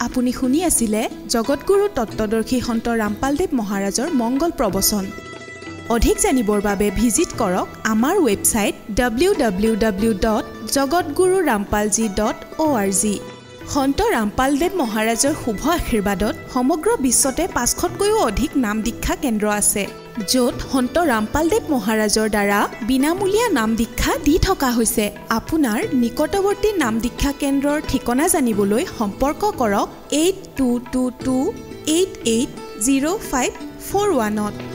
আপুনি শুনি আছিলে জগতগুৰু তত্ত্বদৰ্শী সন্ত ৰামপালদেৱ মহাৰাজৰ মংগল প্ৰবচন অধিক জানিবৰ বাবে ভিজিট কৰক আমাৰ ৱেবছাইট www.jagatgururampalji.org সন্ত ৰামপালদেৱ মহাৰাজৰ শুভ আশীৰ্বাদত সমগ্ৰ বিশ্বতে 500তকৈও অধিক নাম দীক্ষা কেন্দ্ৰ আছে য'ত সন্ত ৰামপালদেৱ মহাৰাজৰ দ্বাৰা বিনামূলীয়া নাম দীক্ষা দি থকা হৈছে আপোনাৰ নিকটৱৰ্তী নাম দীক্ষা কেন্দ্ৰৰ ঠিকনা জানিবলৈ সম্পৰ্ক কৰক 8222880541